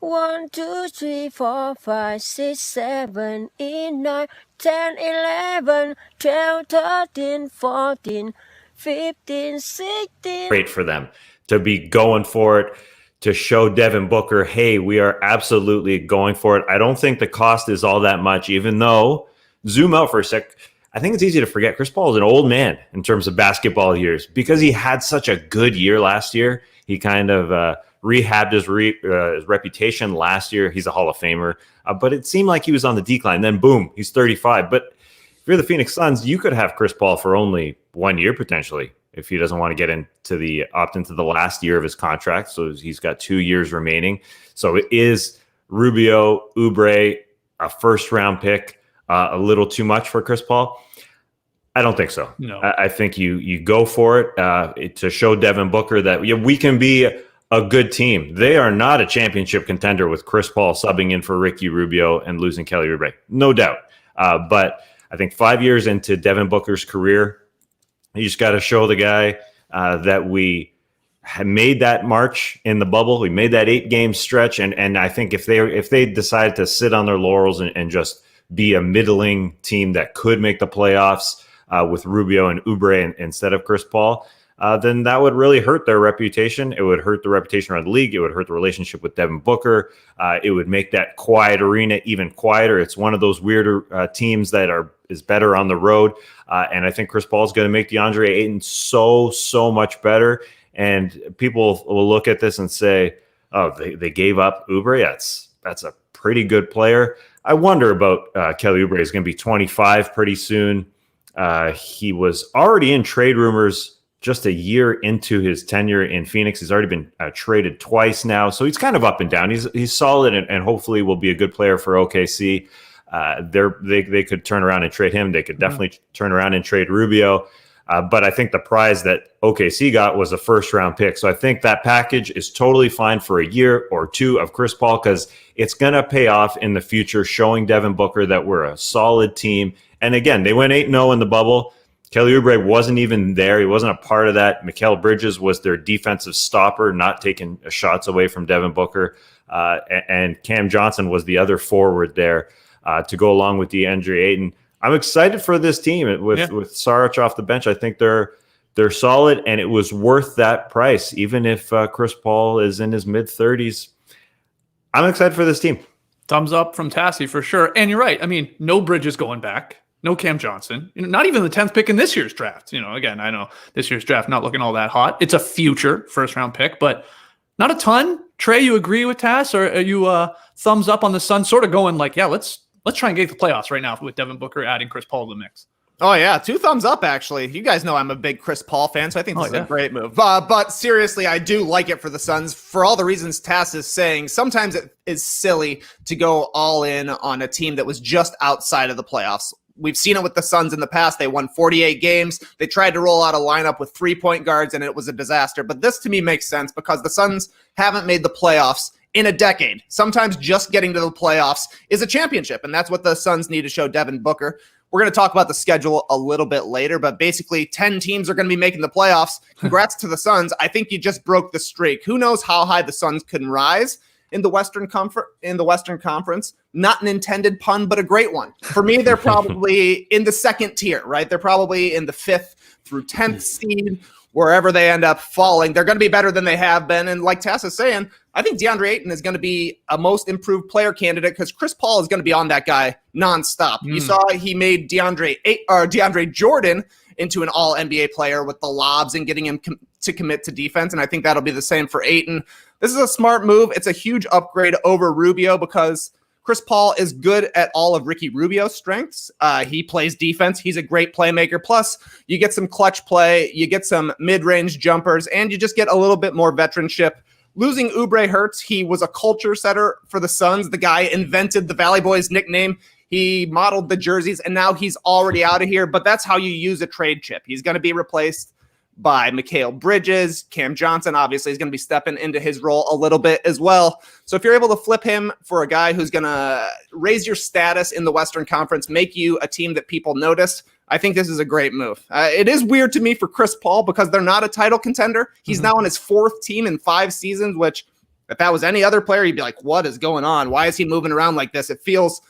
1, 2, 3, 4, 5, 6, 7, 8, 9, 10, 11, 12, 13, 14, 15, 16. Great for them to be going for it, to show Devin Booker, hey, we are absolutely going for it. I don't think the cost is all that much, even though, zoom out for a sec, I think it's easy to forget Chris Paul is an old man in terms of basketball years because he had such a good year last year. He kind of rehabbed his reputation last year. He's a Hall of Famer, but it seemed like he was on the decline. Then boom, he's 35. But if you're the Phoenix Suns, you could have Chris Paul for only 1 year potentially if he doesn't want to get opt into the last year of his contract. So he's got 2 years remaining. So it is Rubio, Oubre, a first round pick, a little too much for Chris Paul? I don't think so. No. I think you go for it to show Devin Booker that we can be a good team. They are not a championship contender with Chris Paul subbing in for Ricky Rubio and losing Kelly Oubre, no doubt. But I think 5 years into Devin Booker's career, you just got to show the guy that we had made that march in the bubble. We made that 8-game stretch, and I think if they decide to sit on their laurels and just be a middling team that could make the playoffs with Rubio and Oubre instead of Chris Paul, then that would really hurt their reputation. It would hurt the reputation around the league. It would hurt the relationship with Devin Booker. It would make that quiet arena even quieter. It's one of those weirder teams that is better on the road. And I think Chris Paul is going to make DeAndre Ayton so much better. And people will look at this and say, oh, they gave up Oubre. That's a pretty good player. I wonder about Kelly Oubre. He's going to be 25 pretty soon. He was already in trade rumors just a year into his tenure in Phoenix. He's already been traded twice now. So he's kind of up and down. He's solid and hopefully will be a good player for OKC. They could turn around and trade him. They could definitely turn around and trade Rubio. But I think the prize that OKC got was a first-round pick. So I think that package is totally fine for a year or two of Chris Paul because it's going to pay off in the future, showing Devin Booker that we're a solid team. And again, they went 8-0 in the bubble. Kelly Oubre wasn't even there. He wasn't a part of that. Mikal Bridges was their defensive stopper, not taking shots away from Devin Booker. And Cam Johnson was the other forward there to go along with DeAndre Ayton. I'm excited for this team with Saric off the bench. I think they're solid, and it was worth that price, even if Chris Paul is in his mid-30s. I'm excited for this team. Thumbs up from Tassie for sure. And you're right. I mean, no Bridges going back. No Cam Johnson. Not even the 10th pick in this year's draft. Again, I know this year's draft not looking all that hot. It's a future first-round pick, but not a ton. Trey, you agree with Tass, or are you thumbs up on the Suns? Sort of going like, yeah, let's try and get the playoffs right now with Devin Booker adding Chris Paul to the mix. Oh, yeah. 2 thumbs up, actually. You guys know I'm a big Chris Paul fan, so I think this is a great move. But seriously, I do like it for the Suns for all the reasons Tass is saying. Sometimes it is silly to go all in on a team that was just outside of the playoffs. We've seen it with the Suns in the past. They won 48 games. They tried to roll out a lineup with 3-point guards, and it was a disaster. But this, to me, makes sense because the Suns haven't made the playoffs in a decade. Sometimes just getting to the playoffs is a championship, and that's what the Suns need to show Devin Booker. We're going to talk about the schedule a little bit later, but basically 10 teams are going to be making the playoffs. Congrats to the Suns. I think you just broke the streak. Who knows how high the Suns can rise in the Western Conference. Not an intended pun, but a great one. For me, they're probably in the second tier, right? They're probably in the 5th through 10th seed. Wherever they end up falling, they're going to be better than they have been. And like Tass is saying, I think DeAndre Ayton is going to be a most improved player candidate because Chris Paul is going to be on that guy nonstop. You saw he made DeAndre Jordan into an all-NBA player with the lobs and getting him to commit to defense, and I think that'll be the same for Ayton. This is a smart move. It's a huge upgrade over Rubio because Chris Paul is good at all of Ricky Rubio's strengths. He plays defense. He's a great playmaker. Plus, you get some clutch play, you get some mid-range jumpers, and you just get a little bit more veteranship. Losing Oubre hurts. He was a culture setter for the Suns. The guy invented the Valley Boys nickname. He modeled the jerseys, and now he's already out of here. But that's how you use a trade chip. He's going to be replaced by Mikal Bridges. Cam Johnson obviously is going to be stepping into his role a little bit as well. So if you're able to flip him for a guy who's going to raise your status in the Western Conference, make you a team that people notice, I think this is a great move. It is weird to me for Chris Paul because they're not a title contender. He's now on his 4th team in 5 seasons, which If that was any other player, you'd be like, what is going on? Why is he moving around like this? It feels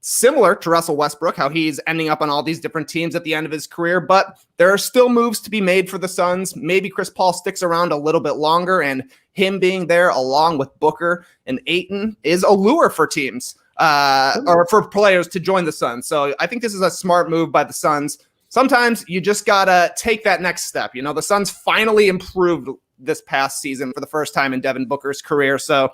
similar to Russell Westbrook, how he's ending up on all these different teams at the end of his career, but there are still moves to be made for the Suns. Maybe Chris Paul sticks around a little bit longer, and him being there along with Booker and Ayton is a lure for teams or for players to join the Suns. So I think this is a smart move by the Suns. Sometimes you just got to take that next step. You know, the Suns finally improved this past season for the first time in Devin Booker's career. So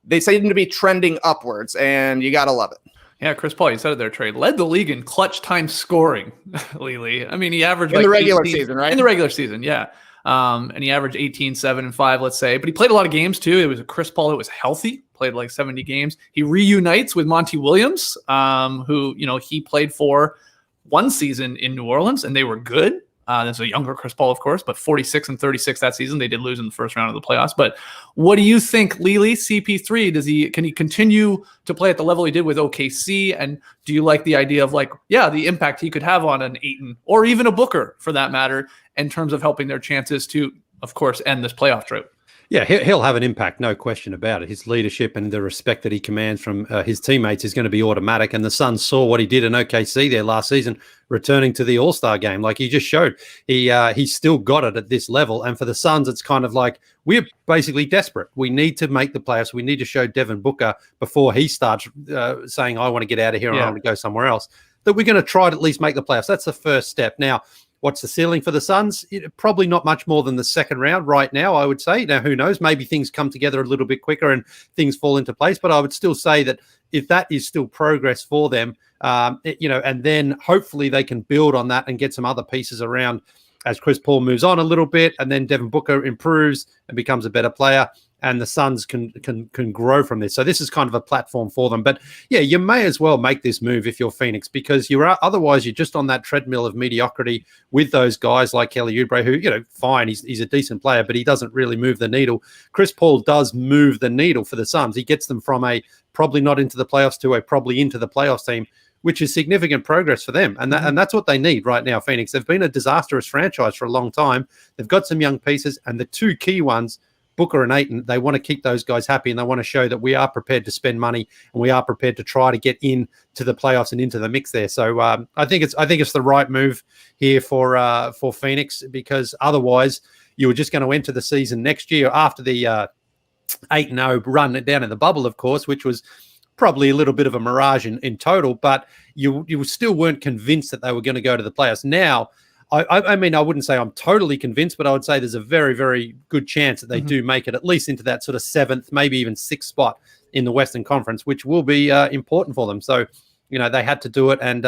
they seem to be trending upwards, and you got to love it. Yeah, Chris Paul, you said it there, Trey, led the league in clutch time scoring, Leigh. I mean, he averaged in like the regular season, right? In the regular season, yeah. And he averaged 18, 7, and 5, let's say. But he played a lot of games, too. It was a Chris Paul that was healthy, played like 70 games. He reunites with Monty Williams, who, you know, he played for one season in New Orleans, and they were good. There's a younger Chris Paul, of course, but 46 and 36 that season. They did lose in the first round of the playoffs. But what do you think, Leigh? CP3, can he continue to play at the level he did with OKC? And do you like the idea of the impact he could have on an Ayton or even a Booker, for that matter, in terms of helping their chances to, of course, end this playoff drought? Yeah, he'll have an impact, no question about it. His leadership and the respect that he commands from his teammates is going to be automatic. And the Suns saw what he did in OKC there last season, returning to the All-Star game. Like he just showed, he's still got it at this level. And for the Suns, it's kind of like we're basically desperate. We need to make the playoffs. We need to show Devin Booker before he starts saying, I want to get out of here and I want to go somewhere else, that we're going to try to at least make the playoffs. That's the first step. Now, what's the ceiling for the Suns? Probably not much more than the second round right now, I would say. Now, who knows? Maybe things come together a little bit quicker and things fall into place. But I would still say that if that is still progress for them, and then hopefully they can build on that and get some other pieces around as Chris Paul moves on a little bit, and then Devin Booker improves and becomes a better player, and the Suns can grow from this. So this is kind of a platform for them. But yeah, you may as well make this move if you're Phoenix, because otherwise you're just on that treadmill of mediocrity with those guys like Kelly Oubre, who, fine, he's a decent player, but he doesn't really move the needle. Chris Paul does move the needle for the Suns. He gets them from a probably not into the playoffs to a probably into the playoffs team, which is significant progress for them. And that's what they need right now, Phoenix. They've been a disastrous franchise for a long time. They've got some young pieces, and the two key ones, Booker and Ayton, they want to keep those guys happy, and they want to show that we are prepared to spend money and we are prepared to try to get into the playoffs and into the mix there. So I think it's the right move here for Phoenix, because otherwise you were just going to enter the season next year after the 8-0 run down in the bubble, of course, which was probably a little bit of a mirage in total, but you still weren't convinced that they were going to go to the playoffs. Now, I mean, I wouldn't say I'm totally convinced, but I would say there's a very, very good chance that they do make it at least into that sort of 7th, maybe even 6th spot in the Western Conference, which will be important for them. So, they had to do it. And,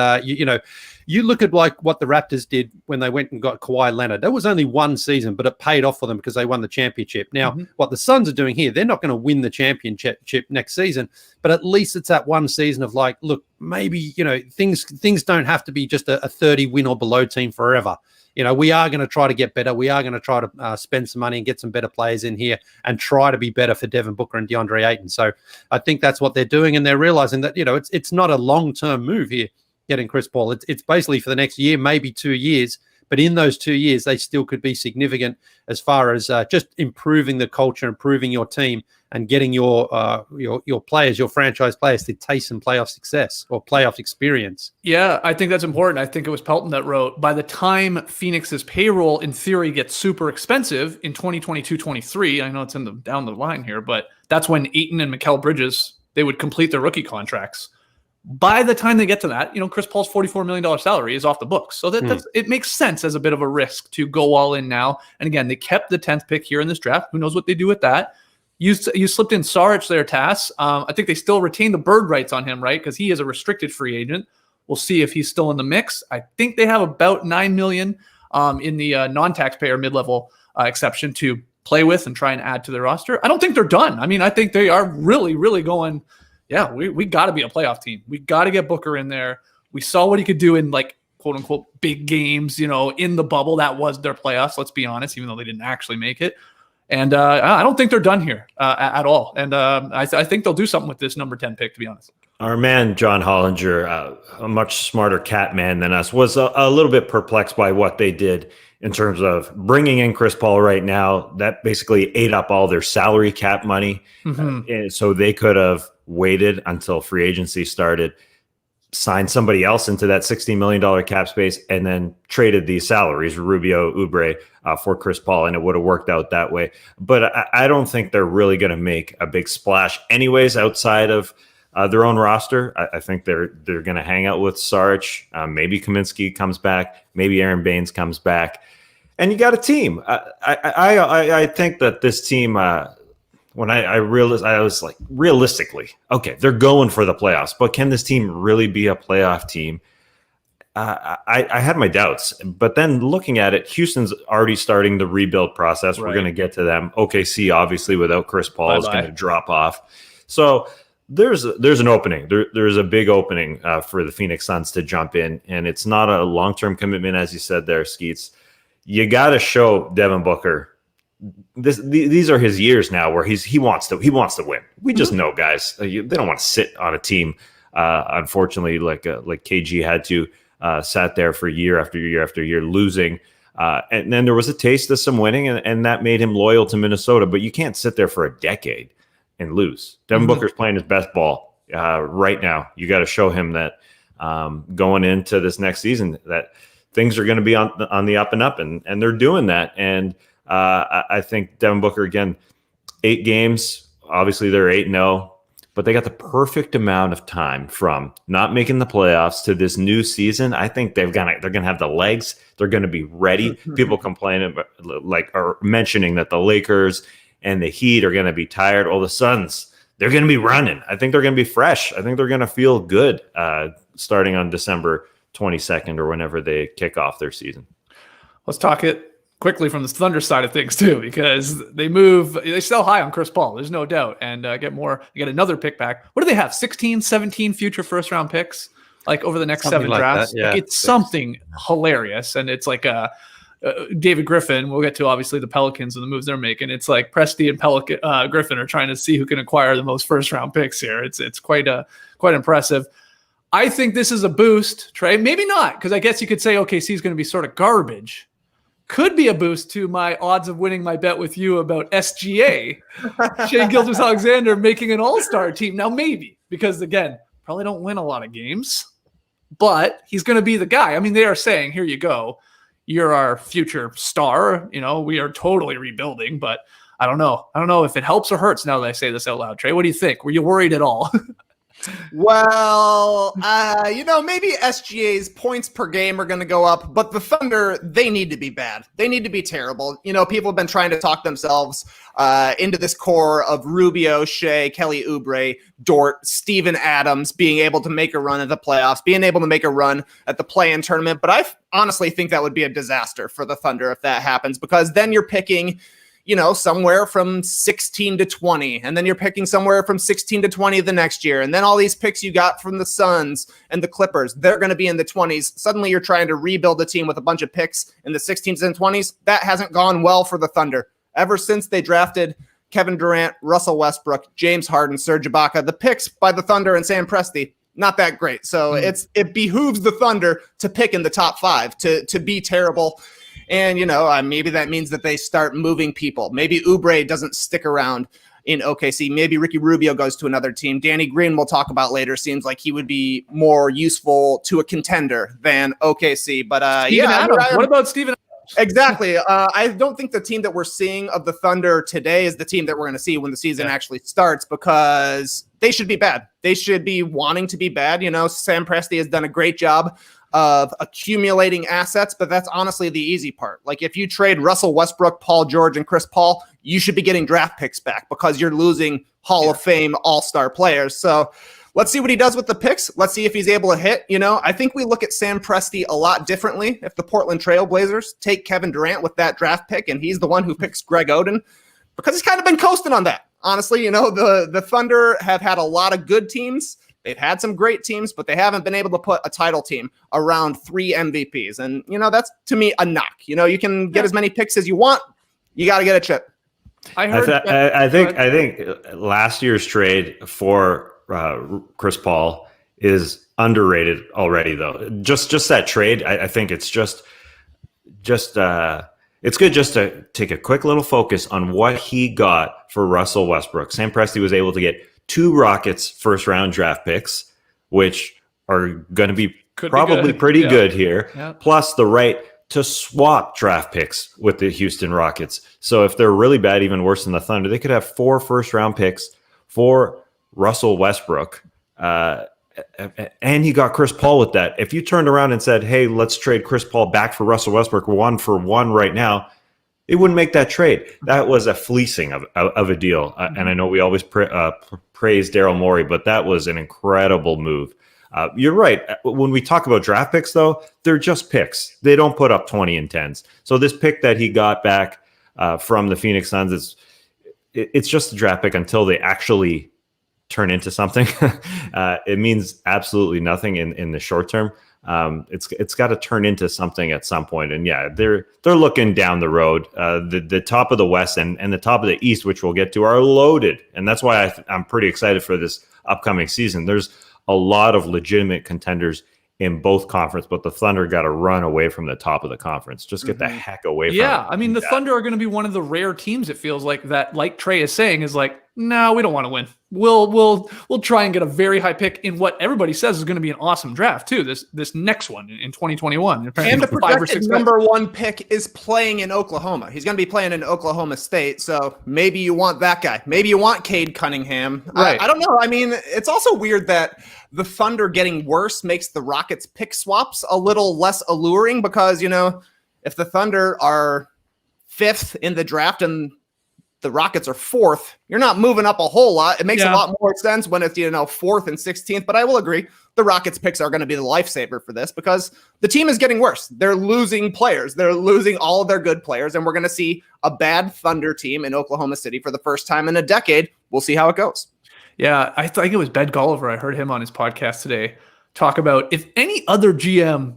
you look at like what the Raptors did when they went and got Kawhi Leonard. That was only one season, but it paid off for them because they won the championship. Now, what the Suns are doing here, they're not going to win the championship next season, but at least it's that one season of like, look, maybe, things don't have to be just a 30 win or below team forever. We are going to try to get better. We are going to try to spend some money and get some better players in here and try to be better for Devin Booker and DeAndre Ayton. So I think that's what they're doing, and they're realizing that, it's not a long-term move here getting Chris Paul. It's basically for the next year, maybe 2 years. But in those 2 years, they still could be significant as far as just improving the culture, improving your team, and getting your players, your franchise players, to taste some playoff success or playoff experience. Yeah, I think that's important. I think it was Pelton that wrote, by the time Phoenix's payroll, in theory, gets super expensive in 2022-23, I know it's down the line here, but that's when Ayton and Mikal Bridges, they would complete their rookie contracts. By the time they get to that, Chris Paul's $44 million salary is off the books. So it makes sense as a bit of a risk to go all in now. And again, they kept the 10th pick here in this draft. Who knows what they do with that? You slipped in Saric there, Tass. I think they still retain the bird rights on him, right? Because he is a restricted free agent. We'll see if he's still in the mix. I think they have about $9 million in the non-taxpayer mid-level exception to play with and try and add to their roster. I don't think they're done. I mean, I think they are really, really going, yeah, we got to be a playoff team. We got to get Booker in there. We saw what he could do in like quote unquote big games, in the bubble. That was their playoffs. Let's be honest, even though they didn't actually make it. And I don't think they're done here at all. And I think they'll do something with this number 10 pick, to be honest. Our man, John Hollinger, a much smarter cat man than us, was a little bit perplexed by what they did in terms of bringing in Chris Paul right now, that basically ate up all their salary cap money. And so they could have waited until free agency started, signed somebody else into that $60 million cap space, and then traded these salaries, Rubio, Oubre, for Chris Paul, and it would have worked out that way. But I don't think they're really going to make a big splash anyways outside of their own roster. I think they're going to hang out with Sarge. Maybe Kaminsky comes back. Maybe Aaron Baines comes back. And you got a team. I think that this team, when I realized, I was like, realistically, okay, they're going for the playoffs, but can this team really be a playoff team? I had my doubts, but then looking at it, Houston's already starting the rebuild process. Right. We're going to get to them. OKC, obviously, without Chris Paul, is going to drop off. So there's an opening. There's a big opening for the Phoenix Suns to jump in, and it's not a long-term commitment, as you said there, Skeets. You got to show Devin Booker. These are his years now where he wants to win. We just know, guys, they don't want to sit on a team. Unfortunately, like KG had to sat there for year after year after year losing, and then there was a taste of some winning, and that made him loyal to Minnesota. But you can't sit there for a decade and lose. Devin Booker's playing his best ball right now. You got to show him that going into this next season that things are going to be on the up and up, and they're doing that. And I think Devin Booker, again, 8 games. Obviously, they're 8-0, but they got the perfect amount of time from not making the playoffs to this new season. I think they're gonna have the legs. They're going to be ready. People complaining, are mentioning that the Lakers and the Heat are going to be tired. All the Suns, they're going to be running. I think they're going to be fresh. I think they're going to feel good starting on December 22nd or whenever they kick off their season. Let's talk it quickly from the Thunder side of things too, because they sell high on Chris Paul. There's no doubt. And get another pick back. What do they have? 16, 17 future first round picks, like over the next something 7 drafts. That, yeah. It's something hilarious. And it's like David Griffin, we'll get to obviously the Pelicans and the moves they're making. It's like Presti and Griffin are trying to see who can acquire the most first round picks here. It's quite impressive. I think this is a boost, Trey. Maybe not, because I guess you could say OKC is going to be sort of garbage. Could be a boost to my odds of winning my bet with you about SGA, Shai Gilgeous-Alexander making an all-star team. Now, maybe, because again, probably don't win a lot of games, but he's going to be the guy. I mean, they are saying, here you go. You're our future star. We are totally rebuilding, but I don't know. I don't know if it helps or hurts now that I say this out loud. Trey, what do you think? Were you worried at all? Well, maybe SGA's points per game are going to go up, but the Thunder, they need to be bad. They need to be terrible. People have been trying to talk themselves into this core of Rubio, Shea, Kelly Oubre, Dort, Steven Adams being able to make a run at the playoffs, being able to make a run at the play-in tournament. But I honestly think that would be a disaster for the Thunder if that happens, because then you're picking somewhere from 16 to 20. And then you're picking somewhere from 16 to 20 the next year. And then all these picks you got from the Suns and the Clippers, they're going to be in the 20s. Suddenly you're trying to rebuild a team with a bunch of picks in the 16s and 20s. That hasn't gone well for the Thunder. Ever since they drafted Kevin Durant, Russell Westbrook, James Harden, Serge Ibaka, the picks by the Thunder and Sam Presti, not that great. So it behooves the Thunder to pick in the top 5, to be terrible. And, maybe that means that they start moving people. Maybe Oubre doesn't stick around in OKC. Maybe Ricky Rubio goes to another team. Danny Green, we'll talk about later, seems like he would be more useful to a contender than OKC. But Adams. What about Steven Adams? Exactly. I don't think the team that we're seeing of the Thunder today is the team that we're going to see when the season actually starts, because they should be bad. They should be wanting to be bad. Sam Presti has done a great job of accumulating assets, but that's honestly the easy part. Like, if you trade Russell Westbrook, Paul George, and Chris Paul, you should be getting draft picks back because you're losing Hall of Fame all-star players. So let's see what he does with the picks. Let's see if he's able to hit. I think we look at Sam Presti a lot differently if the Portland Trail Blazers take Kevin Durant with that draft pick and he's the one who picks Greg Oden, because he's kind of been coasting on that. Honestly, the Thunder have had a lot of good teams. They've had some great teams, but they haven't been able to put a title team around 3 MVPs. And, that's, to me, a knock. You can get as many picks as you want. You got to get a chip. I think last year's trade for Chris Paul is underrated already, though. Just that trade, I think it's just it's good just to take a quick little focus on what he got for Russell Westbrook. Sam Presti was able to get 2 Rockets first-round draft picks, which are going to be probably pretty good here, plus the right to swap draft picks with the Houston Rockets. So if they're really bad, even worse than the Thunder, they could have 4 first-round picks for Russell Westbrook. And he got Chris Paul with that. If you turned around and said, hey, let's trade Chris Paul back for Russell Westbrook 1-for-1 right now, it wouldn't make that trade. That was a fleecing of a deal. And I know we always praise Daryl Morey, but that was an incredible move. You're right. When we talk about draft picks, though, they're just picks. They don't put up 20 and 10s. So this pick that he got back from the Phoenix Suns, it's just a draft pick until they actually turn into something. It means absolutely nothing in the short term. It's got to turn into something at some point. And yeah, they're looking down the road. The top of the West and the top of the East, which we'll get to, are loaded. And that's why I'm pretty excited for this upcoming season. There's a lot of legitimate contenders in both conference, but the Thunder got to run away from the top of the conference. Just get the heck away from it. Yeah, I mean, the Thunder are going to be one of the rare teams, it feels like, that, like Trey is saying, is like, no, we don't want to win. We'll try and get a very high pick in what everybody says is going to be an awesome draft too. This next one in 2021. And the projected number 1 pick is playing in Oklahoma. He's going to be playing in Oklahoma State, so maybe you want that guy. Maybe you want Cade Cunningham. Right. I don't know. I mean, it's also weird that the Thunder getting worse makes the Rockets pick swaps a little less alluring because, you know, if the Thunder are 5th in the draft and the Rockets are 4th, you're not moving up a whole lot. It makes a lot more sense when it's, 4th and 16th. But I will agree, the Rockets picks are going to be the lifesaver for this because the team is getting worse. They're losing players. They're losing all of their good players. And we're going to see a bad Thunder team in Oklahoma City for the first time in a decade. We'll see how it goes. Yeah, I think it was Ben Golliver. I heard him on his podcast today talk about if any other GM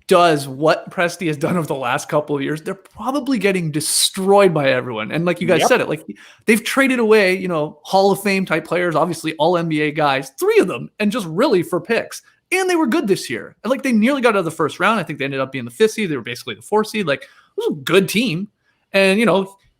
does what Presti has done over the last couple of years, they're probably getting destroyed by everyone. And like you guys said it, like they've traded away, Hall of Fame type players, obviously all NBA guys, 3 of them, and just really for picks. And they were good this year. And like they nearly got out of the first round. I think they ended up being the 5th seed. They were basically the 4th seed. Like it was a good team. And,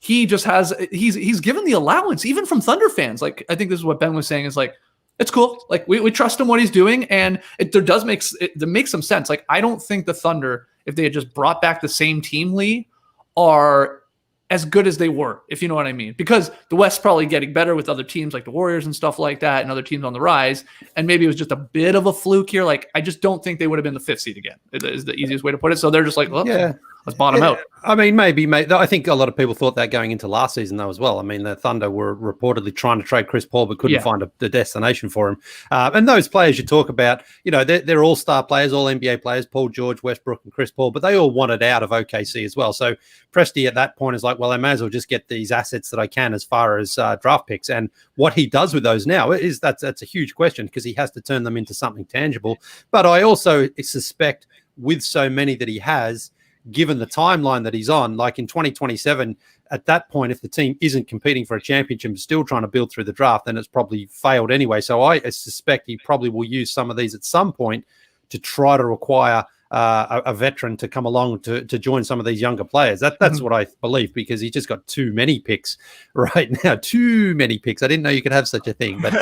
he just he's given the allowance, even from Thunder fans. Like, I think this is what Ben was saying is like, it's cool. Like we trust him what he's doing. And it makes some sense. Like, I don't think the Thunder, if they had just brought back the same team, Leigh, are as good as they were, if you know what I mean, because the West's probably getting better with other teams like the Warriors and stuff like that and other teams on the rise. And maybe it was just a bit of a fluke here. Like, I just don't think they would have been the 5th seed again. It is the easiest way to put it. So they're just like, well, let's bottom out. I mean, maybe. I think a lot of people thought that going into last season, though, as well. I mean, the Thunder were reportedly trying to trade Chris Paul, but couldn't find the destination for him. And those players you talk about, they're all-star players, all NBA players, Paul George, Westbrook, and Chris Paul, but they all wanted out of OKC as well. So Presti at that point is like, well, I may as well just get these assets that I can as far as draft picks. And what he does with those now that's a huge question because he has to turn them into something tangible. But I also suspect with so many that he has, given the timeline that he's on, like in 2027, at that point, if the team isn't competing for a championship and still trying to build through the draft, then it's probably failed anyway. So I suspect he probably will use some of these at some point to try to require a veteran to come along to join some of these younger players. That's what I believe, because he's just got too many picks right now. Too many picks. I didn't know you could have such a thing. But,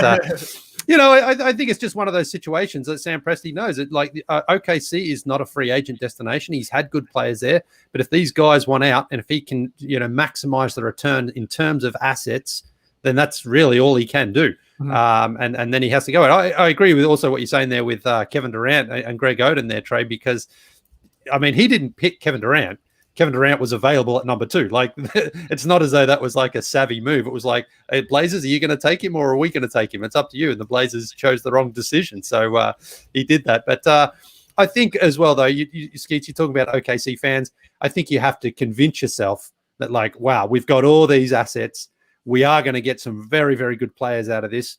I think it's just one of those situations that Sam Presti knows. OKC is not a free agent destination. He's had good players there. But if these guys want out and if he can, maximize the return in terms of assets, then that's really all he can do. And then he has to go. And I agree with also what you're saying there with Kevin Durant and Greg Oden there, Trey, because, I mean, he didn't pick Kevin Durant. Kevin Durant was available at number 2. Like, it's not as though that was like a savvy move. It was like, hey, Blazers, are you going to take him or are we going to take him? It's up to you. And the Blazers chose the wrong decision. So he did that. But I think as well, though, Skeets, you're talking about OKC fans. I think you have to convince yourself that, like, wow, we've got all these assets. We are going to get some very, very good players out of this,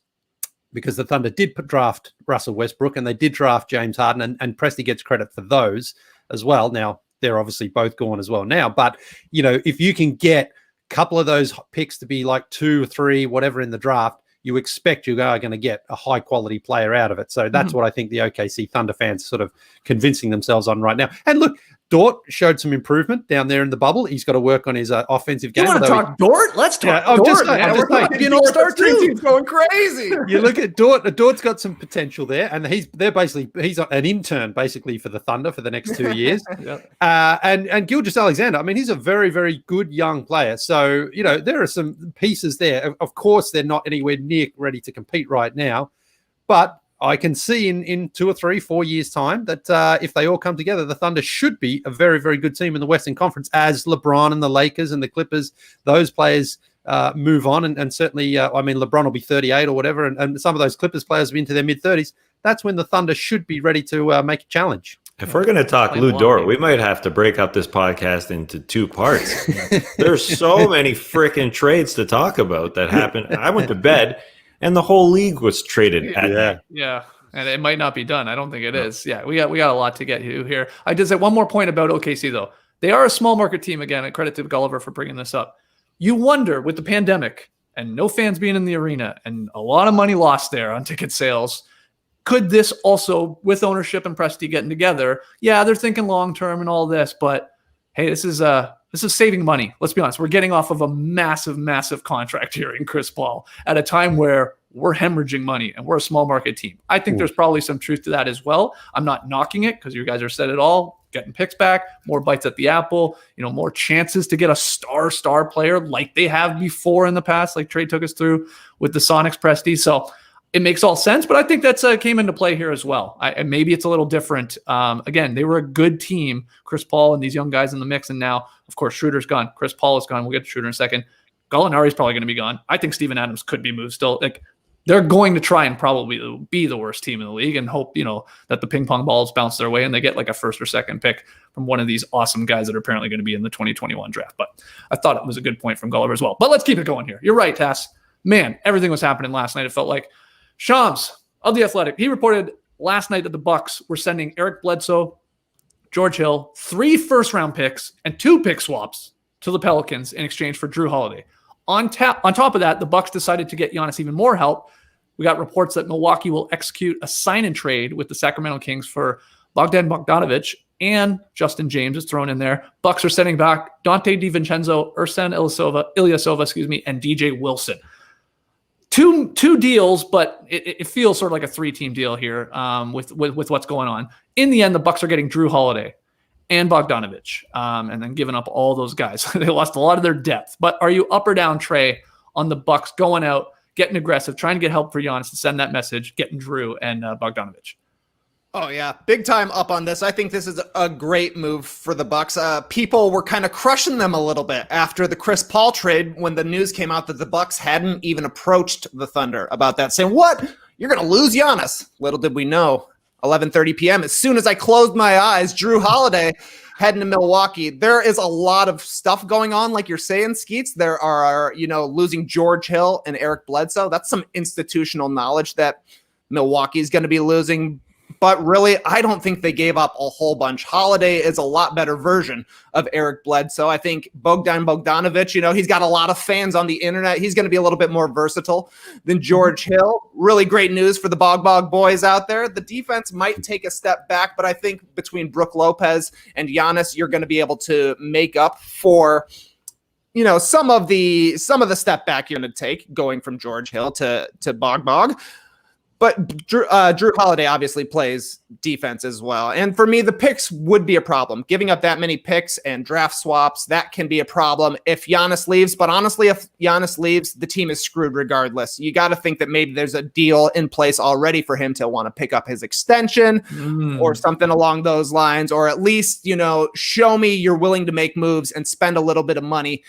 because the Thunder did draft Russell Westbrook and they did draft James Harden, and Presti gets credit for those as well. Now, they're obviously both gone as well now. But, if you can get a couple of those picks to be like 2 or 3, whatever in the draft, you expect you are going to get a high-quality player out of it. So that's what I think the OKC Thunder fans are sort of convincing themselves on right now. And look, Dort showed some improvement down there in the bubble. He's got to work on his offensive game. You want to talk Dort? Let's talk Dort. I'm just We're saying. talking an all-star too. Going crazy. You look at Dort. Dort's got some potential there, and he's an intern basically for the Thunder for the next 2 years. And Gilgeous-Alexander, I mean, he's a very, very good young player. So there are some pieces there. Of course, they're not anywhere near ready to compete right now, but I can see in 2 or 3, 4 years' time that if they all come together, the Thunder should be a very, very good team in the Western Conference as LeBron and the Lakers and the Clippers, those players move on. And certainly, LeBron will be 38 or whatever, and some of those Clippers players will be into their mid-30s. That's when the Thunder should be ready to make a challenge. If we're going to talk Lou Dort, we might have to break up this podcast into 2 parts. There's so many freaking trades to talk about that happened. I went to bed, and the whole league was traded at night. Yeah, and it might not be done. I don't think it is. Yeah, we got a lot to get to here. I did say one more point about OKC, though. They are a small market team, again, and credit to Gulliver for bringing this up. You wonder, with the pandemic and no fans being in the arena and a lot of money lost there on ticket sales, could this also, with ownership and Presti getting together, they're thinking long-term and all this, but hey, this is saving money. Let's be honest. We're getting off of a massive, massive contract here in Chris Paul at a time where we're hemorrhaging money and we're a small market team. I think there's probably some truth to that as well. I'm not knocking it because you guys are said it all, getting picks back, more bites at the apple, more chances to get a star player like they have before in the past, like Trey took us through with the Sonics Presti. So it makes all sense, but I think that's came into play here as well. And maybe it's a little different. Again, they were a good team, Chris Paul and these young guys in the mix. And now, of course, Schroeder's gone. Chris Paul is gone. We'll get to Schroeder in a second. Gallinari's probably going to be gone. I think Steven Adams could be moved still. Like, they're going to try and probably be the worst team in the league and hope, that the ping pong balls bounce their way and they get like a first or second pick from one of these awesome guys that are apparently going to be in the 2021 draft. But I thought it was a good point from Gulliver as well. But let's keep it going here. You're right, Tass. Man, everything was happening last night. It felt like Shams of The Athletic, he reported last night that the Bucks were sending Eric Bledsoe, George Hill, 3 first-round picks and 2 pick swaps to the Pelicans in exchange for Jrue Holiday. On top of that, the Bucks decided to get Giannis even more help. We got reports that Milwaukee will execute a sign-and-trade with the Sacramento Kings for Bogdanovic, and Justin James is thrown in there. Bucks are sending back Dante DiVincenzo, Ersan Ilyasova, and DJ Wilson. Two deals, but it feels sort of like a 3-team deal here with what's going on. In the end, the Bucks are getting Jrue Holiday and Bogdanovic, and then giving up all those guys. They lost a lot of their depth. But are you up or down, Trey, on the Bucks going out, getting aggressive, trying to get help for Giannis to send that message, getting Jrue and Bogdanovic? Oh yeah, big time up on this. I think this is a great move for the Bucks. People were kind of crushing them a little bit after the Chris Paul trade when the news came out that the Bucks hadn't even approached the Thunder about that, saying, "What? You're going to lose Giannis?" Little did we know. 11:30 p.m. As soon as I closed my eyes, Jrue Holiday heading to Milwaukee. There is a lot of stuff going on, like you're saying, Skeets. There are, losing George Hill and Eric Bledsoe. That's some institutional knowledge that Milwaukee is going to be losing. But really, I don't think they gave up a whole bunch. Holiday is a lot better version of Eric Bledsoe. I think Bogdanovic, he's got a lot of fans on the internet. He's going to be a little bit more versatile than George Hill. Really great news for the Bog boys out there. The defense might take a step back, but I think between Brook Lopez and Giannis, you're going to be able to make up for some of the step back you're going to take going from George Hill to Bog. But Jrue Holiday obviously plays defense as well. And for me, the picks would be a problem. Giving up that many picks and draft swaps, that can be a problem if Giannis leaves. But honestly, if Giannis leaves, the team is screwed regardless. You got to think that maybe there's a deal in place already for him to want to pick up his extension or something along those lines. Or at least, show me you're willing to make moves and spend a little bit of money,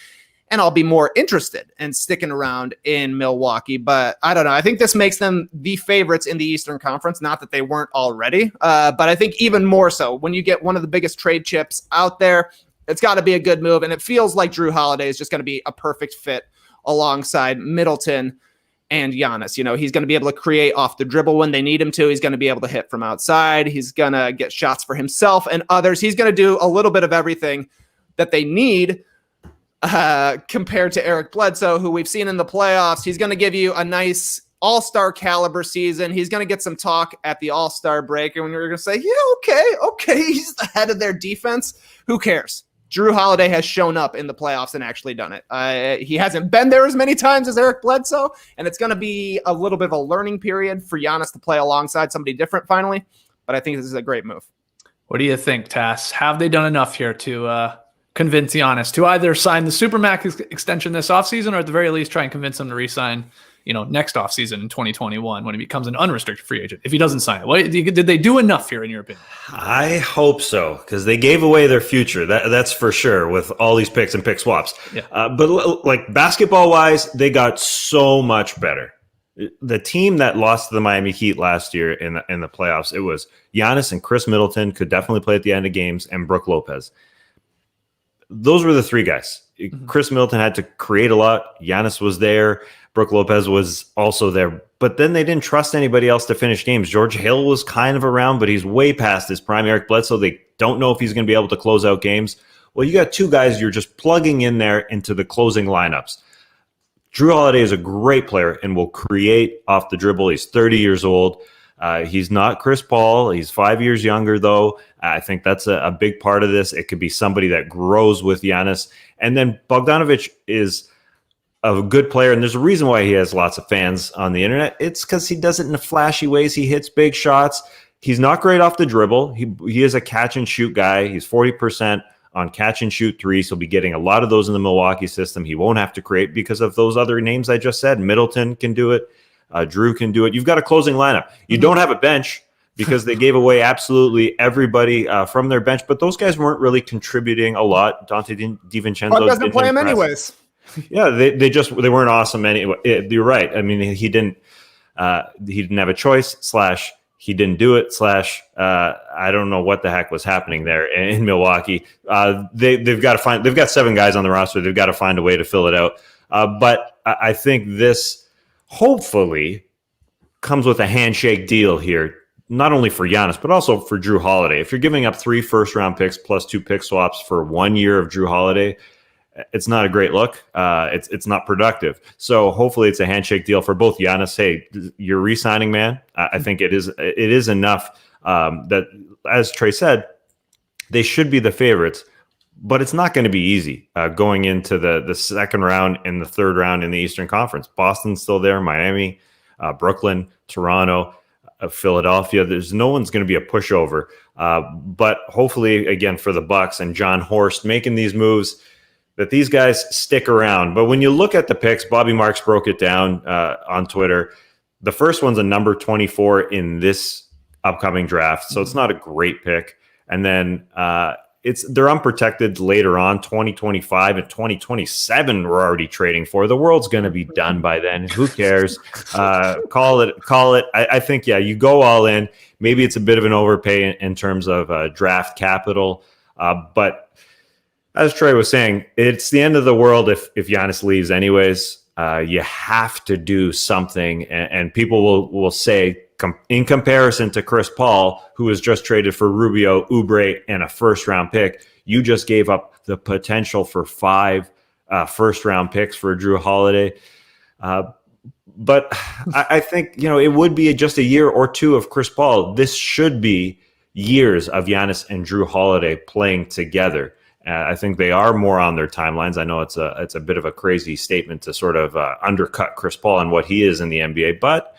and I'll be more interested in sticking around in Milwaukee. But I don't know. I think this makes them the favorites in the Eastern Conference. Not that they weren't already, but I think even more so when you get one of the biggest trade chips out there, it's got to be a good move. And it feels like Jrue Holiday is just going to be a perfect fit alongside Middleton and Giannis. He's going to be able to create off the dribble when they need him to. He's going to be able to hit from outside. He's going to get shots for himself and others. He's going to do a little bit of everything that they need. Compared to Eric Bledsoe, who we've seen in the playoffs, he's going to give you a nice all-star caliber season. He's going to get some talk at the all-star break. And when you're going to say, yeah, okay, he's the head of their defense. Who cares? Jrue Holiday has shown up in the playoffs and actually done it. He hasn't been there as many times as Eric Bledsoe, and it's going to be a little bit of a learning period for Giannis to play alongside somebody different finally. But I think this is a great move. What do you think, Tass? Have they done enough here to convince Giannis to either sign the supermax extension this offseason or at the very least try and convince him to re-sign, next offseason in 2021 when he becomes an unrestricted free agent if he doesn't sign it? Did they do enough here in your opinion? I hope so, because they gave away their future. That's for sure with all these picks and pick swaps. Yeah. But like basketball-wise, they got so much better. The team that lost to the Miami Heat last year in the playoffs, it was Giannis and Chris Middleton could definitely play at the end of games, and Brook Lopez. Those were the three guys. Mm-hmm. Chris Middleton had to create a lot. Giannis was there. Brook Lopez was also there. But then they didn't trust anybody else to finish games. George Hill was kind of around, but he's way past his prime. Eric Bledsoe, they don't know if he's going to be able to close out games. Well, you got two guys you're just plugging in there into the closing lineups. Jrue Holiday is a great player and will create off the dribble. He's 30 years old. He's not Chris Paul. He's 5 years younger, though. I think that's a big part of this. It could be somebody that grows with Giannis. And then Bogdanovic is a good player, and there's a reason why he has lots of fans on the internet. It's because he does it in flashy ways. He hits big shots. He's not great off the dribble. He is a catch-and-shoot guy. He's 40% on catch-and-shoot threes. He'll be getting a lot of those in the Milwaukee system. He won't have to create because of those other names I just said. Middleton can do it. Jrue can do it. You've got a closing lineup. You don't have a bench because they gave away absolutely everybody from their bench, but those guys weren't really contributing a lot. Dante DiVincenzo doesn't play him anyways. Yeah, they weren't awesome anyway. You're right. I mean, he didn't have a choice / he didn't do it / I don't know what the heck was happening there in Milwaukee. They've got 7 guys on the roster. They've got to find a way to fill it out. But I think this hopefully comes with a handshake deal here, not only for Giannis, but also for Jrue Holiday. If you're giving up 3 first-round picks plus 2 pick swaps for 1 year of Jrue Holiday, it's not a great look. It's not productive. So hopefully it's a handshake deal for both Giannis. Hey, you're re-signing, man. I think it is enough that, as Trey said, they should be the favorites. But it's not going to be easy going into the second round and the third round in the Eastern Conference. Boston's still there, Miami, Brooklyn, Toronto, Philadelphia. There's no one's going to be a pushover. But hopefully, again, for the Bucks and John Horst making these moves, that these guys stick around. But when you look at the picks, Bobby Marks broke it down on Twitter. The first one's a number 24 in this upcoming draft, so it's not a great pick. And then they're unprotected later on, 2025 and 2027 we're already trading for. The world's going to be done by then. Who cares? Call it. I think, yeah, you go all in. Maybe it's a bit of an overpay in terms of draft capital. But as Troy was saying, it's the end of the world if Giannis leaves anyways. You have to do something. And people will say, in comparison to Chris Paul, who was just traded for Rubio, Oubre, and a first-round pick, you just gave up the potential for 5 first-round picks for Jrue Holiday. But I think, it would be just a year or two of Chris Paul. This should be years of Giannis and Jrue Holiday playing together. I think they are more on their timelines. I know it's a bit of a crazy statement to sort of undercut Chris Paul and what he is in the NBA, but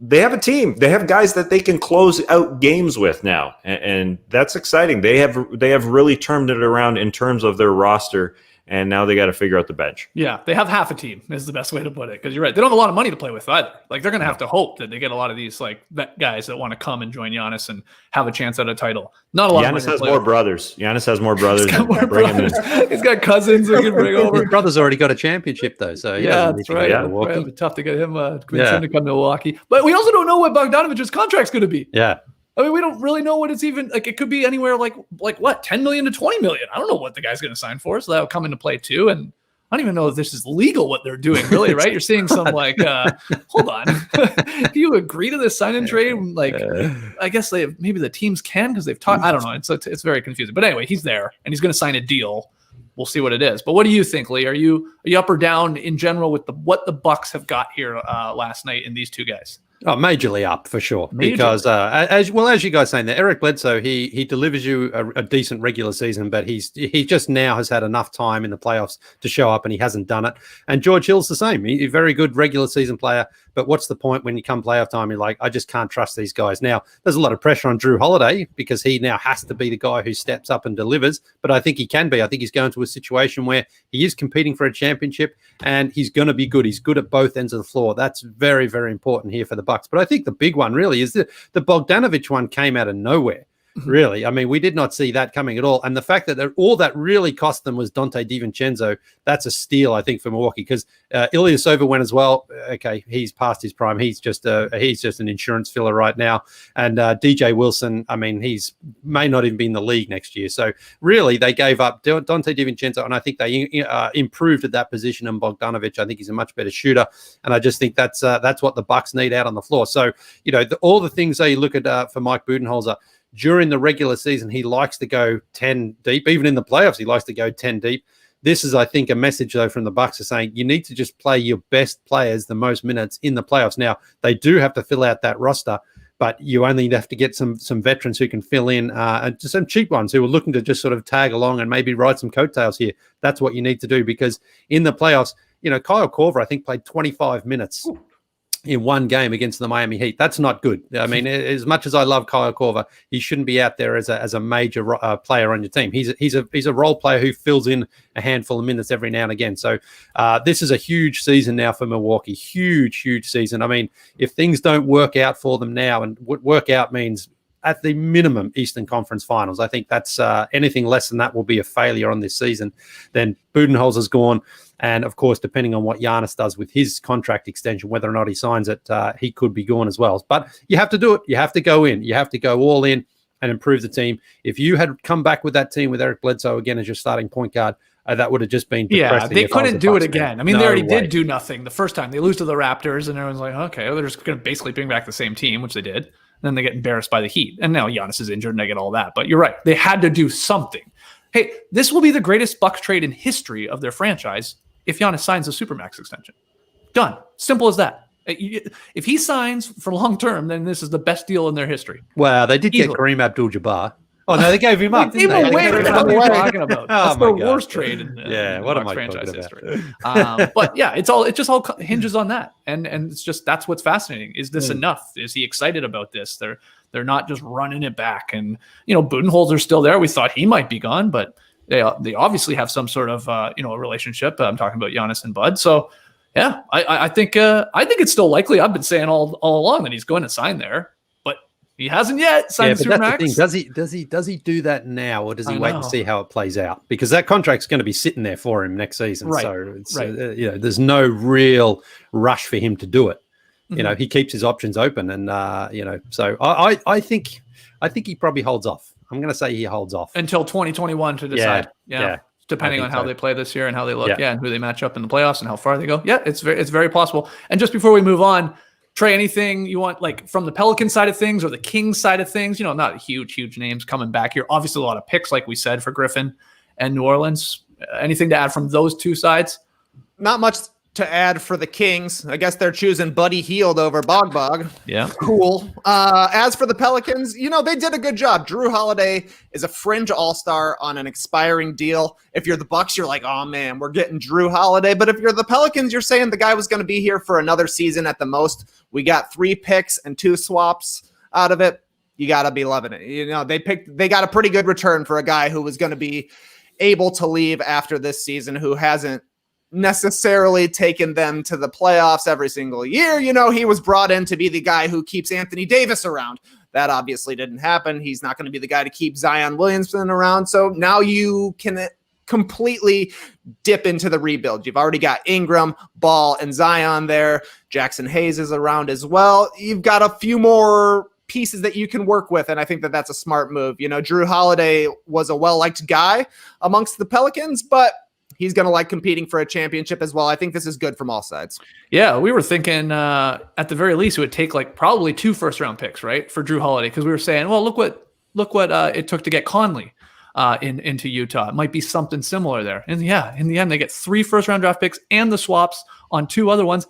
they have a team. They have guys that they can close out games with now, and that's exciting. They have really turned it around in terms of their roster, and now they got to figure out the bench. Yeah, they have half a team is the best way to put it, because you're right. They don't have a lot of money to play with either. Like, they're going to have to hope that they get a lot of these guys that want to come and join Giannis and have a chance at a title. Not a lot. Giannis has more brothers. Giannis has more brothers. He's got cousins who can bring over. His brother's already got a championship though, so yeah, that's right. It'll be tough to get him convince him to come to Milwaukee. But we also don't know what Bogdanovic's contract's going to be. Yeah. I mean, we don't really know what it's even like. It could be anywhere like what, 10 million to 20 million. I don't know what the gguy's going to sign for, so that'll come into play too. And I don't even know if this is legal what they're doing, really, right? You're seeing some hold on, do you agree to this sign and trade? I guess maybe the teams can because they've talked. I don't know. It's very confusing. But anyway, he's there and he's going to sign a deal. we'll see what it is. But what do you think, Leigh? Are you up or down in general with what the Bucks have got here last night in these two guys? Oh, majorly up for sure. Because as you guys saying there, Eric Bledsoe, he delivers you a decent regular season, but he just now has had enough time in the playoffs to show up, and he hasn't done it. And George Hill's the same. He's a very good regular season player, but what's the point when you come playoff time? You're like, I just can't trust these guys. Now, there's a lot of pressure on Jrue Holiday because he now has to be the guy who steps up and delivers, but I think he can be. I think he's going to a situation where he is competing for a championship, and he's going to be good. He's good at both ends of the floor. That's very, very important here for the Bucks. But I think the big one really is the Bogdanovic one came out of nowhere. Really, I mean, we did not see that coming at all. And the fact that all that really cost them was Dante DiVincenzo, that's a steal, I think, for Milwaukee, because Ilyasova went as well. Okay, he's past his prime. He's just an insurance filler right now. And DJ Wilson, I mean, he's may not even be in the league next year. So really, they gave up Dante DiVincenzo, and I think they improved at that position. And Bogdanovic, I think he's a much better shooter. And I just think that's what the Bucks need out on the floor. So, you know, all the things they look at for Mike Budenholzer, during the regular season, he likes to go 10 deep. Even in the playoffs, he likes to go 10 deep. This is, I think, a message, though, from the Bucks is saying you need to just play your best players the most minutes in the playoffs. Now, they do have to fill out that roster, but you only have to get some veterans who can fill in and just some cheap ones who are looking to just sort of tag along and maybe ride some coattails here. That's what you need to do, because in the playoffs, you know, Kyle Korver, I think, played 25 minutes. Ooh. In one game against the Miami Heat. That's not good. I mean, as much as I love Kyle Korver, he shouldn't be out there as a major player on your team. He's a role player who fills in a handful of minutes every now and again. So this is a huge season now for Milwaukee. Huge season. I mean, if things don't work out for them now, and what work out means at the minimum Eastern Conference Finals, I think that's anything less than that will be a failure on this season. Then Budenholzer's gone. And, of course, depending on what Giannis does with his contract extension, whether or not he signs it, he could be gone as well. But you have to do it. You have to go in. You have to go all in and improve the team. If you had come back with that team with Eric Bledsoe again as your starting point guard, that would have just been depressing. Yeah, they couldn't do it again. I mean, they already did do nothing the first time. They lose to the Raptors, and everyone's like, okay, well, they're just going to basically bring back the same team, which they did. And then they get embarrassed by the Heat. And now Giannis is injured, and they get all that. But you're right. They had to do something. Hey, this will be the greatest Bucks trade in history of their franchise if Giannis signs a supermax extension. Done. Simple as that. If he signs for long term, then this is the best deal in their history. Wow, they did get Kareem Abdul-Jabbar. Oh, no, they gave him up. They gave him away. What are you talking about? That's the worst trade in what am I franchise talking history. But yeah, it just all hinges on that. And it's just, that's what's fascinating. Is this enough? Is he excited about this? They're not just running it back. And, you know, Budenholzer's still there. We thought he might be gone, but they obviously have some sort of a relationship. I'm talking about Giannis and Bud. So yeah, I think it's still likely. I've been saying all along that he's going to sign there, but he hasn't yet signed supermax. That's the thing. Does he do that now, or does he wait and see how it plays out? Because that contract's going to be sitting there for him next season. Right. So it's, there's no real rush for him to do it. Mm-hmm. You know, he keeps his options open, and so I think he probably holds off. I'm going to say he holds off until 2021 to decide. Yeah. Depending on how they play this year and how they look, and who they match up in the playoffs and how far they go. Yeah, it's very possible. And just before we move on, Trey, anything you want, like from the Pelican side of things or the Kings side of things? You know, not huge names coming back here. Obviously, a lot of picks, like we said, for Griffin and New Orleans. Anything to add from those two sides? Not much to add for the Kings. I guess they're choosing Buddy Hield over Bog. Yeah. Cool. As for the Pelicans, you know, they did a good job. Jrue Holiday is a fringe all-star on an expiring deal. If you're the Bucks, you're like, oh man, we're getting Jrue Holiday. But if you're the Pelicans, you're saying the guy was going to be here for another season at the most. We got 3 picks and 2 swaps out of it. You got to be loving it. You know, they got a pretty good return for a guy who was going to be able to leave after this season, who hasn't necessarily taken them to the playoffs every single year. You know, he was brought in to be the guy who keeps Anthony Davis around. That obviously didn't happen. He's not going to be the guy to keep Zion Williamson around. So now you can completely dip into the rebuild. You've already got Ingram, Ball, and Zion there. Jackson Hayes is around as well. You've got a few more pieces that you can work with, and I think that that's a smart move. You know, Jrue Holiday was a well-liked guy amongst the Pelicans, but he's going to like competing for a championship as well. I think this is good from all sides. Yeah, we were thinking at the very least it would take like probably 2 first-round picks, right, for Jrue Holiday, because we were saying, well, look what it took to get Conley. into Utah. It might be something similar there. And yeah, in the end, they get 3 first-round draft picks and the swaps on 2 other ones.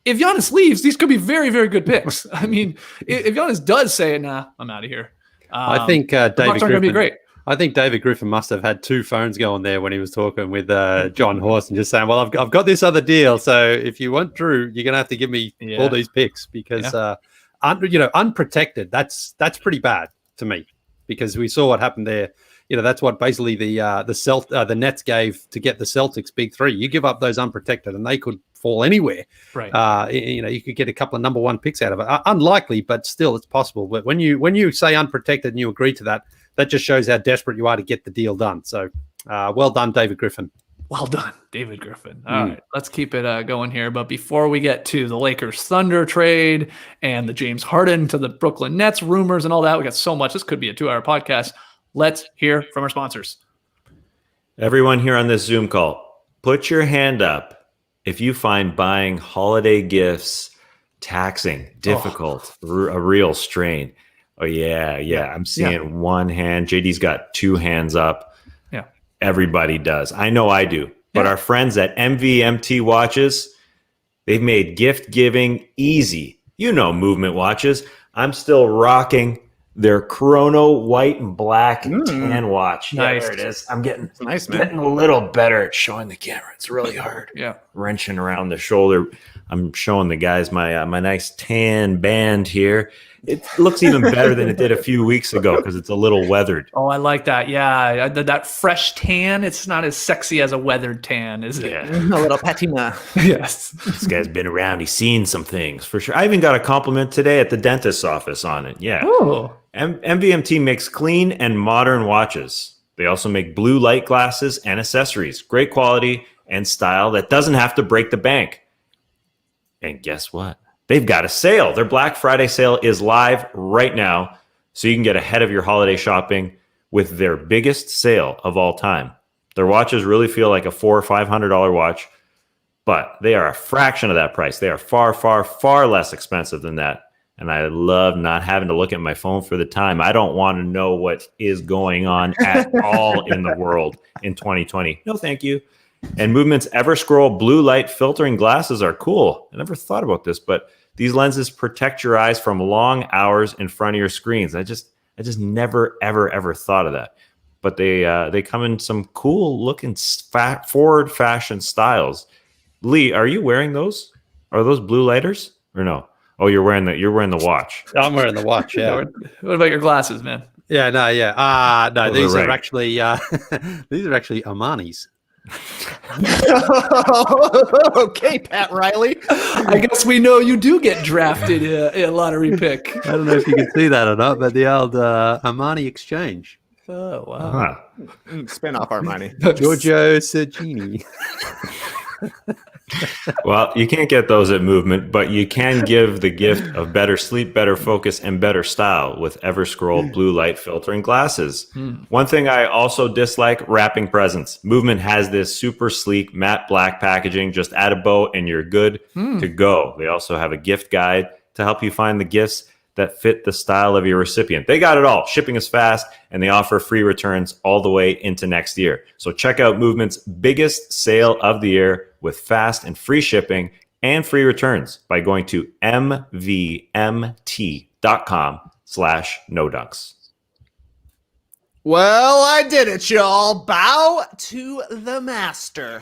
If Giannis leaves, these could be very, very good picks. I mean, if Giannis does say, "Nah, I'm out of here," I think the Bucks are going to be great. I think David Griffin must have had 2 phones going there when he was talking with John Horst and just saying, "Well, I've got this other deal, so if you want Jrue, you're going to have to give me all these picks because unprotected. That's pretty bad to me because we saw what happened there. That's what basically the Nets gave to get the Celtics big 3. You give up those unprotected, and they could fall anywhere. Right. You could get a couple of number 1 picks out of it. Unlikely, but still, it's possible. But when you say unprotected and you agree to that, that just shows how desperate you are to get the deal done. So, well done, David Griffin. Well done, David Griffin. All right, let's keep it going here. But before we get to the Lakers Thunder trade and the James Harden to the Brooklyn Nets rumors and all that, we got so much. This could be a 2-hour podcast. Let's hear from our sponsors. Everyone here on this Zoom call, put your hand up if you find buying holiday gifts taxing, difficult, a real strain. Oh, yeah. I'm seeing one hand. JD's got 2 hands up. Yeah. Everybody does. I know I do. But our friends at MVMT Watches, they've made gift giving easy. Movement watches. I'm still rocking their Chrono white and black tan watch. Nice. Yeah, there it is. I'm getting man. a little better at showing the camera. It's really hard. Wrenching around the shoulder. I'm showing the guys my nice tan band here. It looks even better than it did a few weeks ago because it's a little weathered. Oh, I like that. Yeah, that fresh tan. It's not as sexy as a weathered tan, is it? Yeah. A little patina. Yes. This guy's been around. He's seen some things for sure. I even got a compliment today at the dentist's office on it. Yeah. Oh. MVMT makes clean and modern watches. They also make blue light glasses and accessories. Great quality and style that doesn't have to break the bank. And guess what? They've got a sale. Their Black Friday sale is live right now, so you can get ahead of your holiday shopping with their biggest sale of all time. Their watches really feel like a $400 or $500 watch, but they are a fraction of that price. They are far, far, far less expensive than that. And I love not having to look at my phone for the time. I don't want to know what is going on at all in the world in 2020. No, thank you. And Movement's Everscroll blue light filtering glasses are cool. I never thought about this, but these lenses protect your eyes from long hours in front of your screens. I just never, ever thought of that. But they come in some cool looking forward fashion styles. Leigh, are you wearing those? Are those blue lighters or no? Oh, you're wearing the watch. I'm wearing the watch. Yeah. What about your glasses, man? Yeah. No. Yeah. No. These right. are actually these are actually Armani's. Okay, Pat Riley. I guess we know you do get drafted a lottery pick. I don't know if you can see that or not, but the old Armani exchange. Oh, wow. Spin off Armani. Giorgio Sergini. Well, you can't get those at Movement, but you can give the gift of better sleep, better focus, and better style with Everscroll blue light filtering glasses. One thing I also dislike, wrapping presents. Movement has this super sleek matte black packaging. Just add a bow and you're good to go. They also have a gift guide to help you find the gifts that fit the style of your recipient. They got it all. Shipping is fast, and they offer free returns all the way into next year. So check out Movement's biggest sale of the year with fast and free shipping and free returns by going to mvmt.com/nodunks. Well, I did it, y'all. Bow to the master.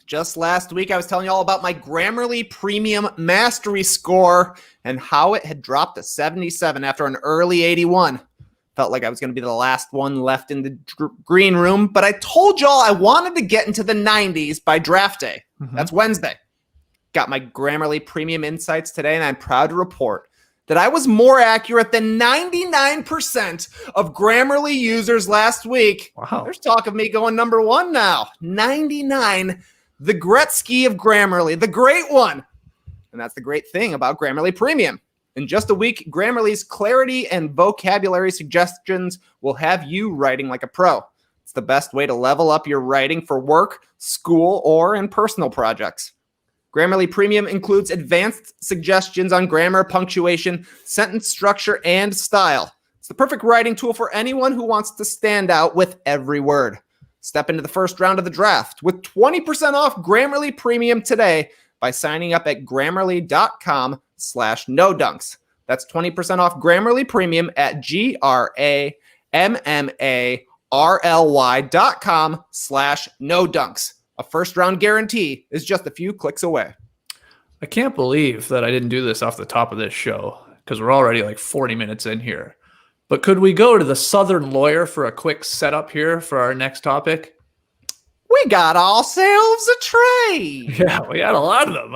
Just last week, I was telling you all about my Grammarly Premium Mastery score and how it had dropped to 77 after an early 81. Felt like I was going to be the last one left in the green room, but I told y'all I wanted to get into the 90s by draft day. That's Wednesday. Got my Grammarly Premium Insights today, and I'm proud to report that I was more accurate than 99% of Grammarly users last week. Wow. There's talk of me going number 1 now. 99. The Gretzky of Grammarly, the great one. And that's the great thing about Grammarly Premium. In just a week, Grammarly's clarity and vocabulary suggestions will have you writing like a pro. It's the best way to level up your writing for work, school, or in personal projects. Grammarly Premium includes advanced suggestions on grammar, punctuation, sentence structure, and style. It's the perfect writing tool for anyone who wants to stand out with every word. Step into the first round of the draft with 20% off Grammarly Premium today by signing up at grammarly.com/nodunks. That's 20% off Grammarly Premium at grammarly.com/nodunks. A first round guarantee is just a few clicks away. I can't believe that I didn't do this off the top of this show because we're already like 40 minutes in here. But could we go to the Southern Lawyer for a quick setup here for our next topic? We got ourselves a trade. Yeah, we had a lot of them.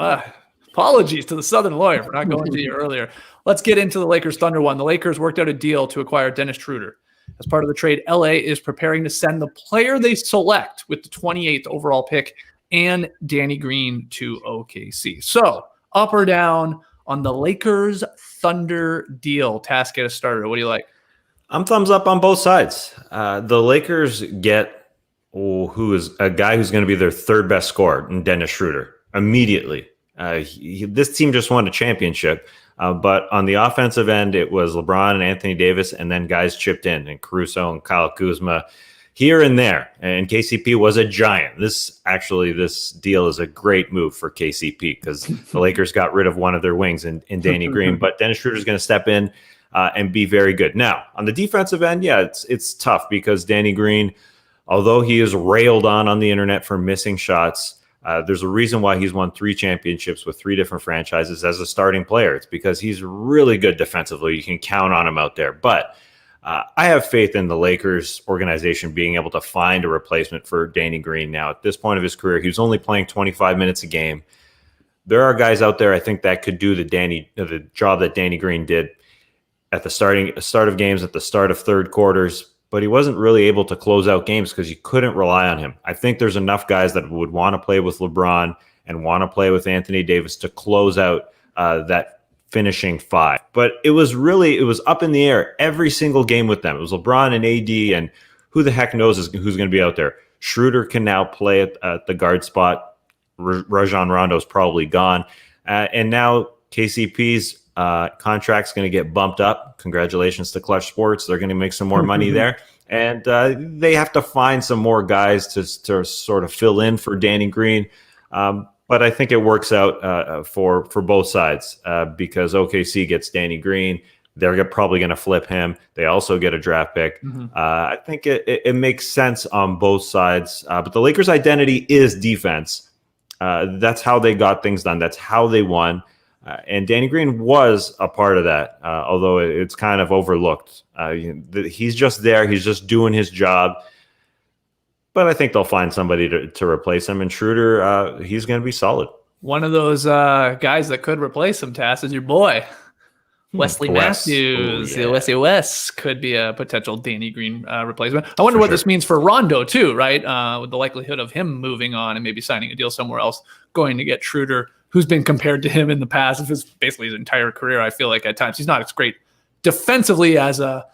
Apologies to the Southern Lawyer for not going to you earlier. Let's get into the Lakers Thunder one. The Lakers worked out a deal to acquire Dennis Schroder. As part of the trade, LA is preparing to send the player they select with the 28th overall pick and Danny Green to OKC. So, up or down on the Lakers Thunder deal? Task, get us started. What do you like? I'm thumbs up on both sides. The Lakers get who is a guy who's going to be their third best scorer in Dennis Schroder immediately. This team just won a championship, but on the offensive end, it was LeBron and Anthony Davis, and then guys chipped in, and Caruso and Kyle Kuzma here and there. And KCP was a giant. This deal is a great move for KCP because the Lakers got rid of one of their wings in Danny Green, but Dennis Schroeder is going to step in and be very good. Now, on the defensive end, yeah, it's tough because Danny Green, although he is railed on the internet for missing shots, there's a reason why he's won 3 championships with 3 different franchises as a starting player. It's because he's really good defensively. You can count on him out there. But I have faith in the Lakers organization being able to find a replacement for Danny Green now. At this point of his career, he was only playing 25 minutes a game. There are guys out there, I think, that could do the job that Danny Green did at the start of games, at the start of third quarters, but he wasn't really able to close out games because you couldn't rely on him. I think there's enough guys that would want to play with LeBron and want to play with Anthony Davis to close out that finishing 5. But it was up in the air every single game with them. It was LeBron and AD, and who the heck knows who's going to be out there. Schroeder can now play at the guard spot. Rajon Rondo's probably gone. And now KCP's contract's going to get bumped up. Congratulations to Clutch Sports. They're going to make some more money there. And they have to find some more guys to sort of fill in for Danny Green. But I think it works out for both sides because OKC gets Danny Green. They're probably going to flip him. They also get a draft pick. I think it makes sense on both sides. But the Lakers' identity is defense. That's how they got things done. That's how they won. And Danny Green was a part of that, although it's kind of overlooked. He's just there. He's just doing his job. But I think they'll find somebody to replace him. And Schroeder, he's going to be solid. One of those guys that could replace him, Tass, is your boy, Wesley Matthews. Ooh, yeah. Wesley West could be a potential Danny Green replacement. I wonder what this means for Rondo, too, right? With the likelihood of him moving on and maybe signing a deal somewhere else, going to get Schroeder, who's been compared to him in the past of basically his entire career. I feel like at times he's not as great defensively as a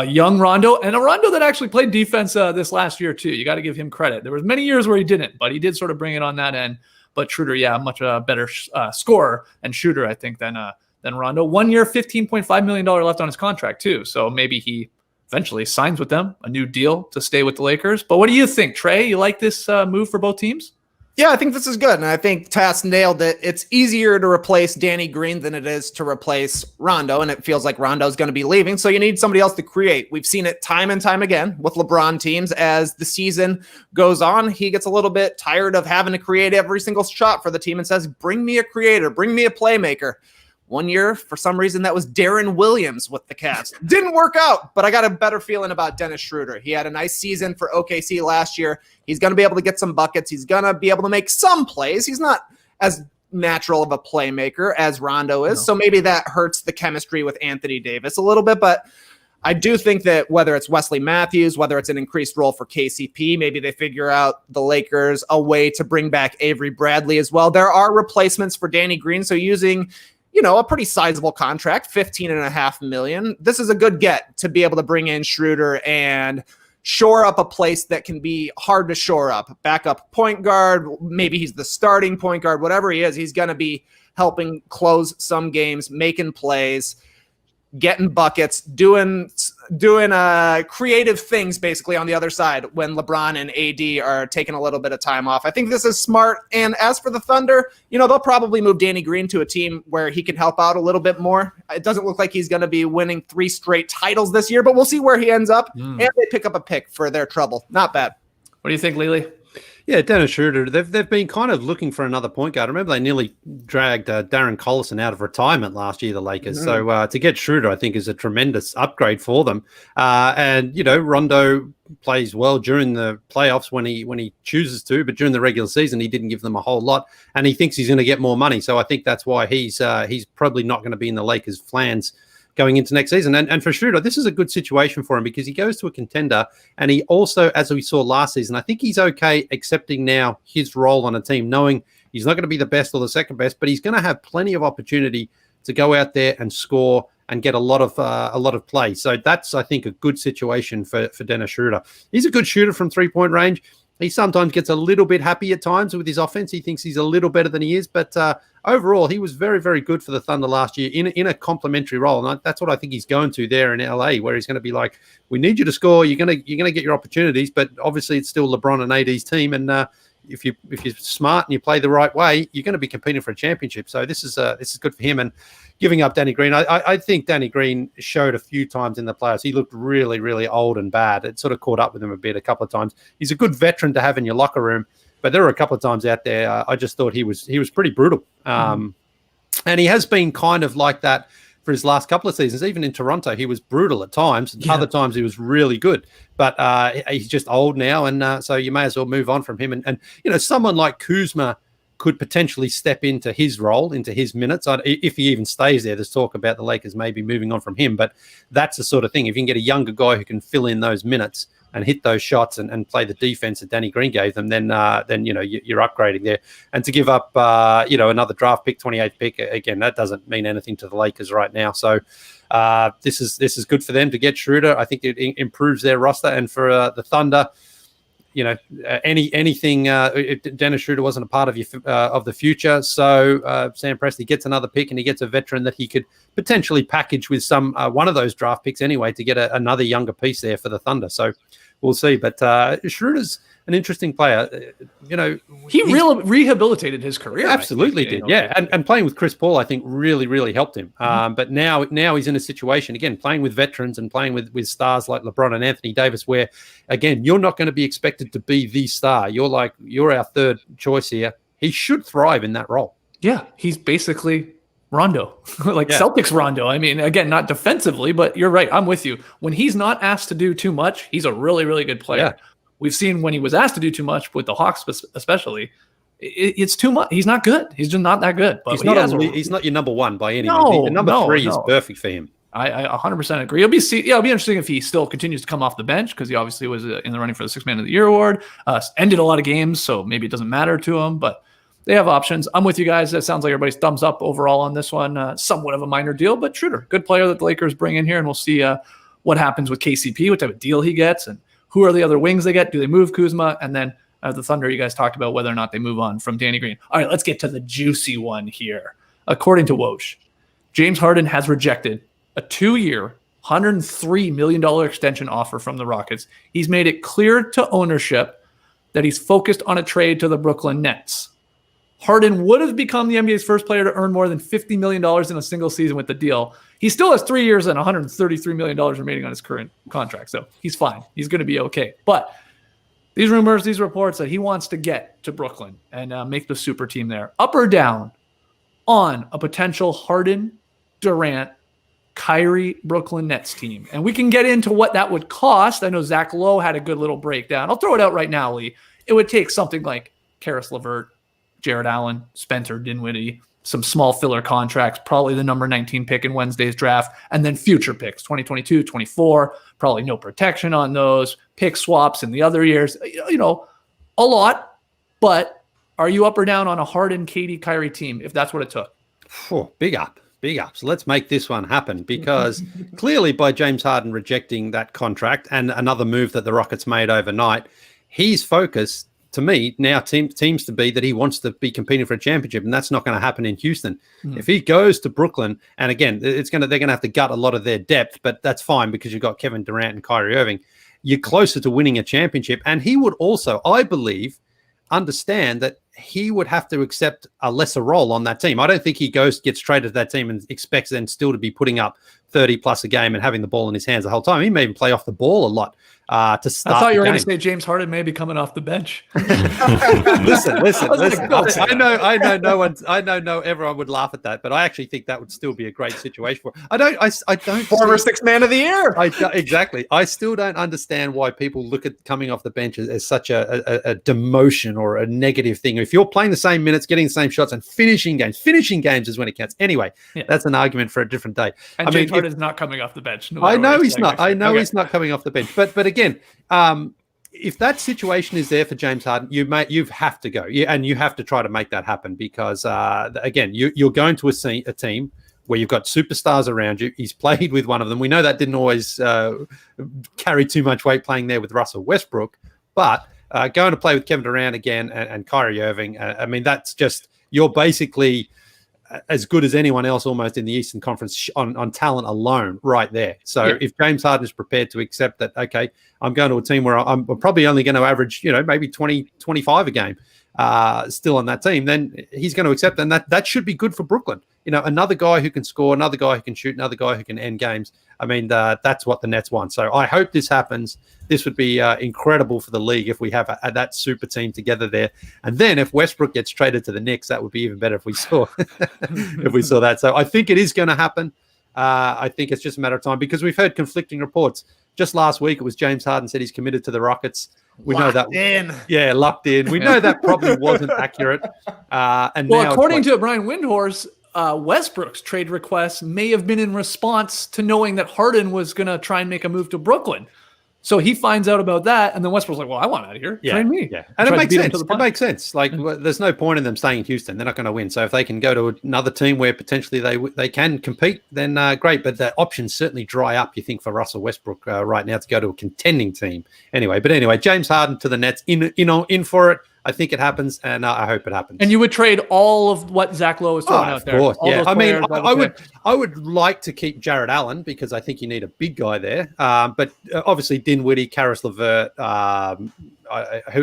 young Rondo, and a Rondo that actually played defense this last year too. You got to give him credit. There was many years where he didn't, but he did sort of bring it on that end. But Schroeder, yeah, much better scorer and shooter, I think, than Rondo. 1 year, $15.5 million left on his contract too. So maybe he eventually signs with them, a new deal to stay with the Lakers. But what do you think, Trey? You like this move for both teams? Yeah, I think this is good. And I think Tass nailed it. It's easier to replace Danny Green than it is to replace Rondo. And it feels like Rondo's going to be leaving. So you need somebody else to create. We've seen it time and time again with LeBron teams. As the season goes on, he gets a little bit tired of having to create every single shot for the team and says, bring me a creator, bring me a playmaker. 1 year, for some reason, that was Darren Williams with the Cavs. Didn't work out, but I got a better feeling about Dennis Schroeder. He had a nice season for OKC last year. He's going to be able to get some buckets. He's going to be able to make some plays. He's not as natural of a playmaker as Rondo is, so maybe that hurts the chemistry with Anthony Davis a little bit, but I do think that whether it's Wesley Matthews, whether it's an increased role for KCP, maybe they figure out the Lakers a way to bring back Avery Bradley as well. There are replacements for Danny Green, so using a pretty sizable contract, $15.5 million. This is a good get to be able to bring in Schroeder and shore up a place that can be hard to shore up. Backup point guard, maybe he's the starting point guard, whatever he is, he's going to be helping close some games, making plays. getting buckets, doing creative things basically on the other side when LeBron and AD are taking a little bit of time off. I think this is smart. And as for the Thunder, they'll probably move Danny Green to a team where he can help out a little bit more. It doesn't look like he's going to be winning 3 straight titles this year, but we'll see where he ends up. And they pick up a pick for their trouble. Not bad. What do you think, Leigh? Yeah, Dennis Schroder, they've been kind of looking for another point guard. I remember they nearly dragged Darren Collison out of retirement last year, the Lakers. So to get Schroder, I think, is a tremendous upgrade for them. And Rondo plays well during the playoffs when he chooses to, but during the regular season, he didn't give them a whole lot. And he thinks he's going to get more money. So I think that's why he's probably not going to be in the Lakers' plans going into next season. And for Schroeder, this is a good situation for him because he goes to a contender, and he also, as we saw last season, I think he's okay accepting now his role on a team, knowing he's not going to be the best or the second best, but he's going to have plenty of opportunity to go out there and score and get a lot of play. So that's, I think, a good situation for Dennis Schroeder. He's a good shooter from 3-point range. He sometimes gets a little bit happy at times with his offense. He thinks he's a little better than he is, but overall, he was very, very good for the Thunder last year in a complementary role. And that's what I think he's going to there in LA, where he's going to be like, we need you to score. You're going to get your opportunities, but obviously it's still LeBron and AD's team. And if you're smart and you play the right way, you're going to be competing for a championship. So this is good for him. And giving up Danny Green, I think Danny Green showed a few times in the playoffs. He looked really, really old and bad. It sort of caught up with him a couple of times. He's a good veteran to have in your locker room, but there were a couple of times out there I just thought he was pretty brutal. And he has been kind of like that for his last couple of seasons. Even in Toronto, he was brutal at times. And other times he was really good. But he's just old now, and so you may as well move on from him. And someone like Kuzma could potentially step into his role, into his minutes. If he even stays there, there's talk about the Lakers maybe moving on from him. But that's the sort of thing. If you can get a younger guy who can fill in those minutes and hit those shots and play the defense that Danny Green gave them, then you're upgrading there. And to give up another draft pick, 28th pick, again, that doesn't mean anything to the Lakers right now. So this is good for them to get Schroeder. I think it improves their roster. And for the Thunder, anything. Dennis Schroeder wasn't a part of the future, so Sam Presti gets another pick, and he gets a veteran that he could potentially package with some one of those draft picks anyway to get another younger piece there for the Thunder. So we'll see. But Schroeder's an interesting player. He rehabilitated his career. Absolutely did. Yeah, and playing with Chris Paul, I think, really, really helped him. But now he's in a situation, again, playing with veterans and playing with stars like LeBron and Anthony Davis, where, again, you're not going to be expected to be the star. You're our third choice here. He should thrive in that role. Yeah, he's basically Rondo, Celtics Rondo. I mean, again, not defensively, but you're right. I'm with you. When he's not asked to do too much, he's a really, really good player. Yeah. We've seen when he was asked to do too much with the Hawks, especially, it's too much. He's not good. He's just not that good. But he's not your number one by any means. The number three is perfect for him. I 100% agree. It'll be interesting if he still continues to come off the bench, because he obviously was in the running for the Sixth Man of the Year award. Ended a lot of games, so maybe it doesn't matter to him. But they have options. I'm with you guys. It sounds like everybody's thumbs up overall on this one. Somewhat of a minor deal, but Schroeder, good player that the Lakers bring in here, and we'll see what happens with KCP, what type of deal he gets, and who are the other wings they get? Do they move Kuzma? And then the Thunder, you guys talked about whether or not they move on from Danny Green. All right, let's get to the juicy one here. According to Woj, James Harden has rejected a 2-year, $103 million extension offer from the Rockets. He's made it clear to ownership that he's focused on a trade to the Brooklyn Nets. Harden would have become the NBA's first player to earn more than $50 million in a single season with the deal. He still has 3 years and $133 million remaining on his current contract, so he's fine. He's going to be okay. But these rumors, these reports that he wants to get to Brooklyn and make the super team there, up or down on a potential Harden, Durant, Kyrie Brooklyn Nets team. And we can get into what that would cost. I know Zach Lowe had a good little breakdown. I'll throw it out right now, Lee. It would take something like Karis LeVert, Jared Allen, Spencer Dinwiddie, some small filler contracts, probably the number 19 pick in Wednesday's draft, and then future picks, 2022, 24, probably no protection on those, pick swaps in the other years, a lot. But are you up or down on a Harden, KD, Kyrie team if that's what it took? Big up. So let's make this one happen, because clearly by James Harden rejecting that contract and another move that the Rockets made overnight, his focus to me now seems to be that he wants to be competing for a championship, and that's not going to happen in Houston. If he goes to Brooklyn, and again, they're going to have to gut a lot of their depth, but that's fine because you've got Kevin Durant and Kyrie Irving. You're closer to winning a championship, and he would also, I believe, understand that he would have to accept a lesser role on that team. I don't think he gets traded to that team and expects then still to be putting up 30 plus a game and having the ball in his hands the whole time. He may even play off the ball a lot to start. I thought you were going to say James Harden may be coming off the bench. listen. I know everyone would laugh at that, but I actually think that would still be a great situation for him. I don't former sixth man of the year. Exactly. I still don't understand why people look at coming off the bench as such a demotion or a negative thing. If you're playing the same minutes, getting the same shots, and finishing games is when it counts. Anyway, that's an argument for a different day. And James Harden's not coming off the bench. I know he's not. He's not coming off the bench. But again, if that situation is there for James Harden, you have to go, and you have to try to make that happen because again, you're going to a team where you've got superstars around you. He's played with one of them. We know that didn't always carry too much weight playing there with Russell Westbrook, but going to play with Kevin Durant again and Kyrie Irving, I mean, that's just, you're basically as good as anyone else almost in the Eastern Conference on talent alone right there. So if James Harden is prepared to accept that, okay, I'm going to a team where I'm probably only going to average, maybe 20, 25 a game still on that team, then he's going to accept, and that should be good for Brooklyn. Another guy who can score, another guy who can shoot, another guy who can end games. I mean, that's what the Nets want. So I hope this happens. This would be incredible for the league if we have that super team together there. And then if Westbrook gets traded to the Knicks, that would be even better if we saw that. So I think it is going to happen. I think it's just a matter of time because we've heard conflicting reports. Just last week, it was James Harden said he's committed to the Rockets. We know that. Yeah, locked in. We know that probably wasn't accurate. And now according to Brian Windhorst, Westbrook's trade request may have been in response to knowing that Harden was going to try and make a move to Brooklyn. So he finds out about that, and then Westbrook's like, well, I want out of here. Trade me. Yeah. And it makes sense. It makes sense. Like, there's no point in them staying in Houston. They're not going to win. So if they can go to another team where potentially they can compete, then great. But the options certainly dry up, you think, for Russell Westbrook right now to go to a contending team. Anyway, James Harden to the Nets, in for it. I think it happens, and I hope it happens. And you would trade all of what Zach Lowe is throwing out there. Of course, I mean, I would like to keep Jared Allen because I think you need a big guy there. But obviously, Dinwiddie, Karis LeVert,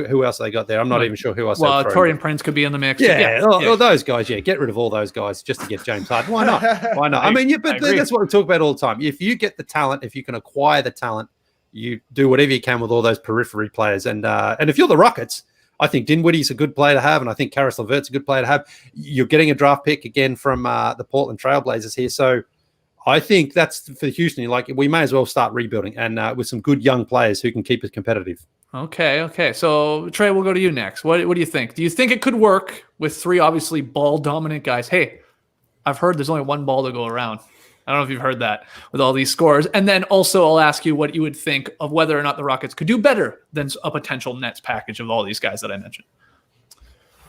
who else they got there? I'm not even sure who else. Well, Taurean Prince could be in the mix. All those guys. Yeah, get rid of all those guys just to get James Harden. Why not? Why not? I mean, that's what we talk about all the time. If you get the talent, if you can acquire the talent, you do whatever you can with all those periphery players. And if you're the Rockets, I think Dinwiddie's a good player to have, and I think Karis LeVert's a good player to have. You're getting a draft pick again from the Portland Trailblazers here, so I think that's for Houston. Like, we may as well start rebuilding and with some good young players who can keep us competitive. Okay. So Trey, we'll go to you next. What do you think? Do you think it could work with three obviously ball dominant guys? Hey, I've heard there's only one ball to go around. I don't know if you've heard that with all these scores. And then also I'll ask you what you would think of whether or not the Rockets could do better than a potential Nets package of all these guys that I mentioned.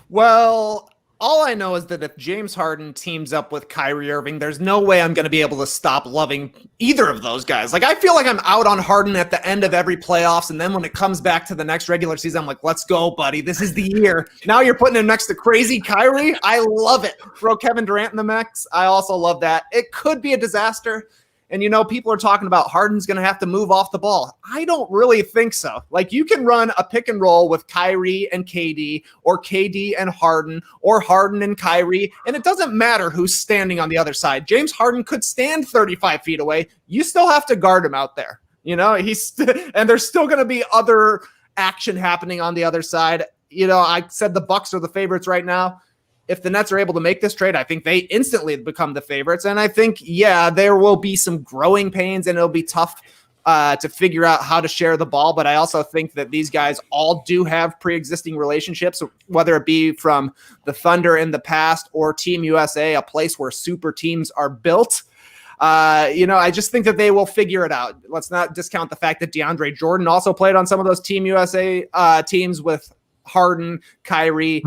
Well, all I know is that if James Harden teams up with Kyrie Irving, there's no way I'm going to be able to stop loving either of those guys. Like, I feel like I'm out on Harden at the end of every playoffs, and then when it comes back to the next regular season, I'm like, let's go, buddy. This is the year. Now you're putting him next to crazy Kyrie. I love it. Throw Kevin Durant in the mix. I also love that. It could be a disaster. And, people are talking about Harden's going to have to move off the ball. I don't really think so. Like, you can run a pick and roll with Kyrie and KD, or KD and Harden, or Harden and Kyrie, and it doesn't matter who's standing on the other side. James Harden could stand 35 feet away. You still have to guard him out there. And there's still going to be other action happening on the other side. I said the Bucks are the favorites right now. If the Nets are able to make this trade, I think they instantly become the favorites. And I think, there will be some growing pains and it'll be tough to figure out how to share the ball. But I also think that these guys all do have pre-existing relationships, whether it be from the Thunder in the past or Team USA, a place where super teams are built. I just think that they will figure it out. Let's not discount the fact that DeAndre Jordan also played on some of those Team USA teams with Harden, Kyrie,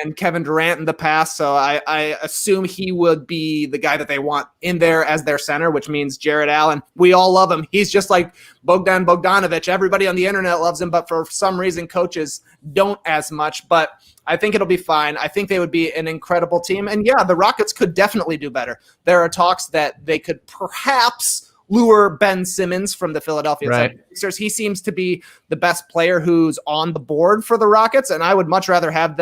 and Kevin Durant in the past. So I assume he would be the guy that they want in there as their center, which means Jared Allen. We all love him. He's just like Bogdanovic. Everybody on the internet loves him, but for some reason, coaches don't as much. But I think it'll be fine. I think they would be an incredible team. And yeah, the Rockets could definitely do better. There are talks that they could perhaps lure Ben Simmons from the Philadelphia 76ers. He seems to be the best player who's on the board for the Rockets, and I would much rather have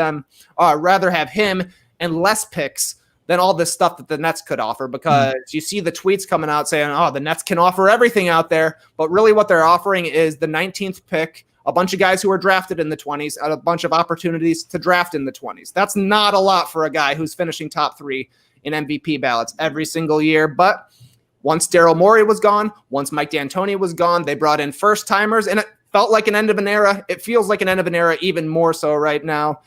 him and less picks than all this stuff that the Nets could offer, because you see the tweets coming out saying, oh, the Nets can offer everything out there, but really what they're offering is the 19th pick, a bunch of guys who are drafted in the 20s, and a bunch of opportunities to draft in the 20s. That's not a lot for a guy who's finishing top 3 in MVP ballots every single year. But once Daryl Morey was gone, once Mike D'Antoni was gone, they brought in first-timers, and it felt like an end of an era. It feels like an end of an era even more so right now.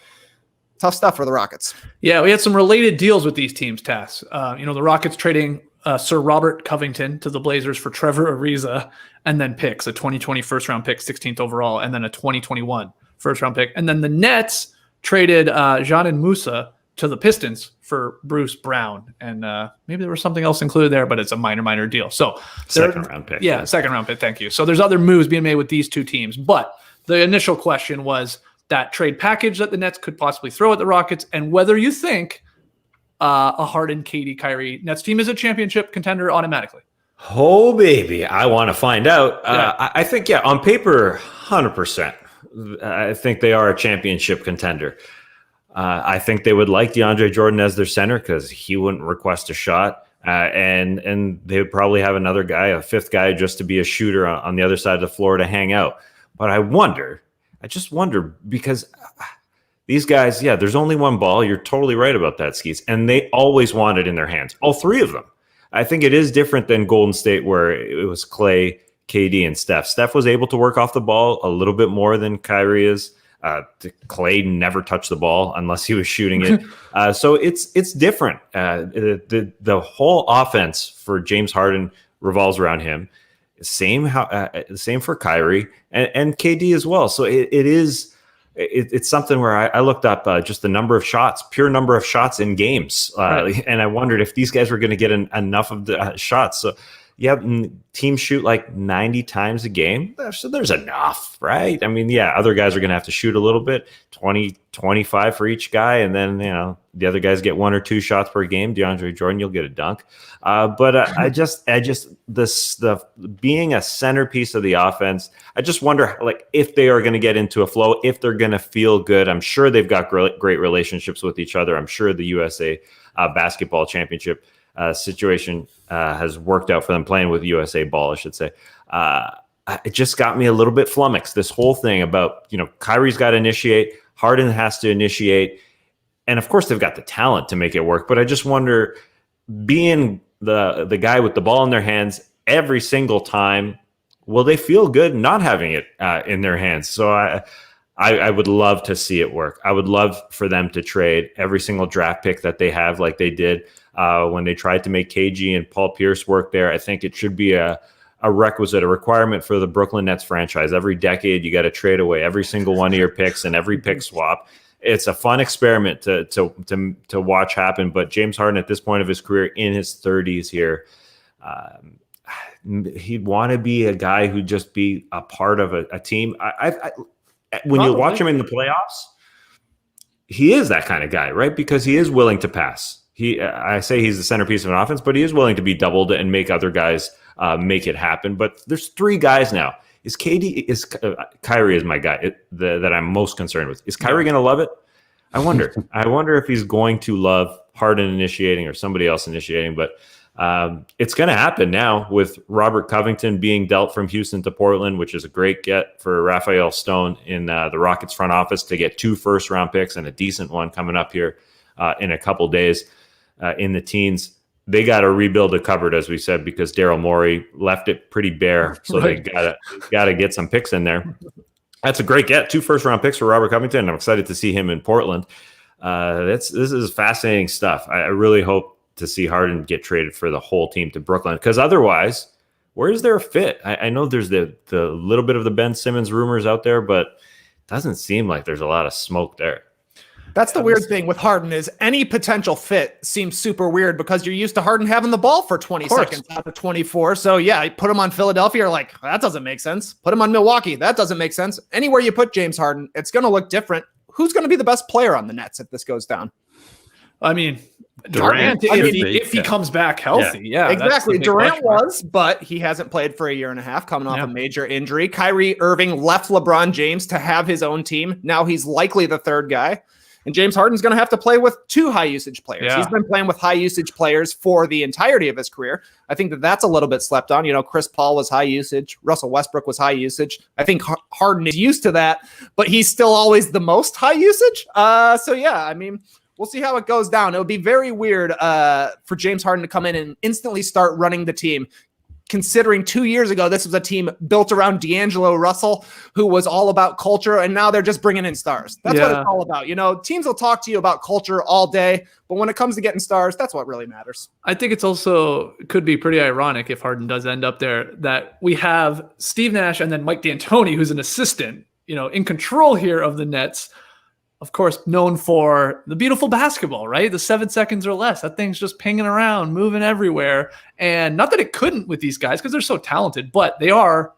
Tough stuff for the Rockets. Yeah, we had some related deals with these teams, Tass. The Rockets trading Sir Robert Covington to the Blazers for Trevor Ariza, and then picks, a 2020 first-round pick, 16th overall, and then a 2021 first-round pick. And then the Nets traded Janin Musa to the Pistons for Bruce Brown. And maybe there was something else included there, but it's a minor deal. So second-round pick. Yeah, second-round pick, thank you. So there's other moves being made with these two teams. But the initial question was that trade package that the Nets could possibly throw at the Rockets, and whether you think a Harden, KD, Kyrie Nets team is a championship contender automatically. Oh, baby. I want to find out. I think, on paper, 100%. I think they are a championship contender. I think they would like DeAndre Jordan as their center because he wouldn't request a shot. And they would probably have another guy, a fifth guy, just to be a shooter on the other side of the floor to hang out. But I just wonder, because these guys, there's only one ball. You're totally right about that, Skeets. And they always want it in their hands, all three of them. I think it is different than Golden State, where it was Clay, KD, and Steph. Steph was able to work off the ball a little bit more than Kyrie is. Clay never touched the ball unless he was shooting it. So it's different. The whole offense for James Harden revolves around him. Same for Kyrie and KD as well. So it's something where I looked up just the number of shots, pure number of shots in games. And I wondered if these guys were going to get enough of the shots. So teams shoot like 90 times a game. So there's enough, right? I mean, other guys are going to have to shoot a little bit, 20, 25 for each guy. And then, the other guys get 1 or 2 shots per game. DeAndre Jordan, you'll get a dunk. The being a centerpiece of the offense, I just wonder if they are going to get into a flow, if they're going to feel good. I'm sure they've got great relationships with each other. I'm sure the USA basketball championship situation has worked out for them, playing with USA ball, I should say. It just got me a little bit flummoxed, this whole thing about, Kyrie's got to initiate, Harden has to initiate, and of course they've got the talent to make it work. But I just wonder, being the guy with the ball in their hands every single time, will they feel good not having it in their hands? So I would love to see it work. I would love for them to trade every single draft pick that they have, like they did when they tried to make KG and Paul Pierce work there. I think it should be a requirement for the Brooklyn Nets franchise. Every decade, you got to trade away every single one of your picks and every pick swap. It's a fun experiment to watch happen. But James Harden, at this point of his career, in his 30s here, he'd want to be a guy who'd just be a part of a team. When you watch him in the playoffs, he is that kind of guy, right? Because he is willing to pass. I say he's the centerpiece of an offense, but he is willing to be doubled and make other guys make it happen. But there's 3 guys now. Kyrie is my guy that I'm most concerned with. Is Kyrie going to love it? I wonder. I wonder if he's going to love Harden initiating or somebody else initiating. But it's going to happen now with Robert Covington being dealt from Houston to Portland, which is a great get for Raphael Stone in the Rockets front office to get 2 first-round picks and a decent one coming up here in a couple days in the teens. They got to rebuild the cupboard, as we said, because Daryl Morey left it pretty bare. So they gotta get some picks in there. That's a great get. 2 first-round picks for Robert Covington. I'm excited to see him in Portland. This is fascinating stuff. I really hope to see Harden get traded for the whole team to Brooklyn, because otherwise, where is there a fit? I know there's the little bit of the Ben Simmons rumors out there, but doesn't seem like there's a lot of smoke there. That's the weird thing with Harden is any potential fit seems super weird because you're used to Harden having the ball for 20 seconds out of 24. So yeah, put him on Philadelphia, you're like, that doesn't make sense. Put him on Milwaukee, that doesn't make sense. Anywhere you put James Harden, it's going to look different. Who's going to be the best player on the Nets if this goes down? I mean, Durant, if he comes back healthy. Yeah, exactly. Durant was, but he hasn't played for a year and a half coming off a major injury. Kyrie Irving left LeBron James to have his own team. Now he's likely the third guy. And James Harden's going to have to play with 2 high-usage players. Yeah. He's been playing with high-usage players for the entirety of his career. I think that's a little bit slept on. You know, Chris Paul was high-usage. Russell Westbrook was high-usage. I think Harden is used to that, but he's still always the most high-usage. So, yeah, I mean, we'll see how it goes down. It would be very weird for James Harden to come in and instantly start running the team, considering 2 years ago, this was a team built around D'Angelo Russell, who was all about culture, and now they're just bringing in stars. That's what it's all about. You know, teams will talk to you about culture all day, but when it comes to getting stars, that's what really matters. I think it's also could be pretty ironic if Harden does end up there that we have Steve Nash and then Mike D'Antoni, who's an assistant, you know, in control here of the Nets. Of course, known for the beautiful basketball, right? The 7 seconds or less. That thing's just pinging around, moving everywhere. And not that it couldn't with these guys because they're so talented, but they are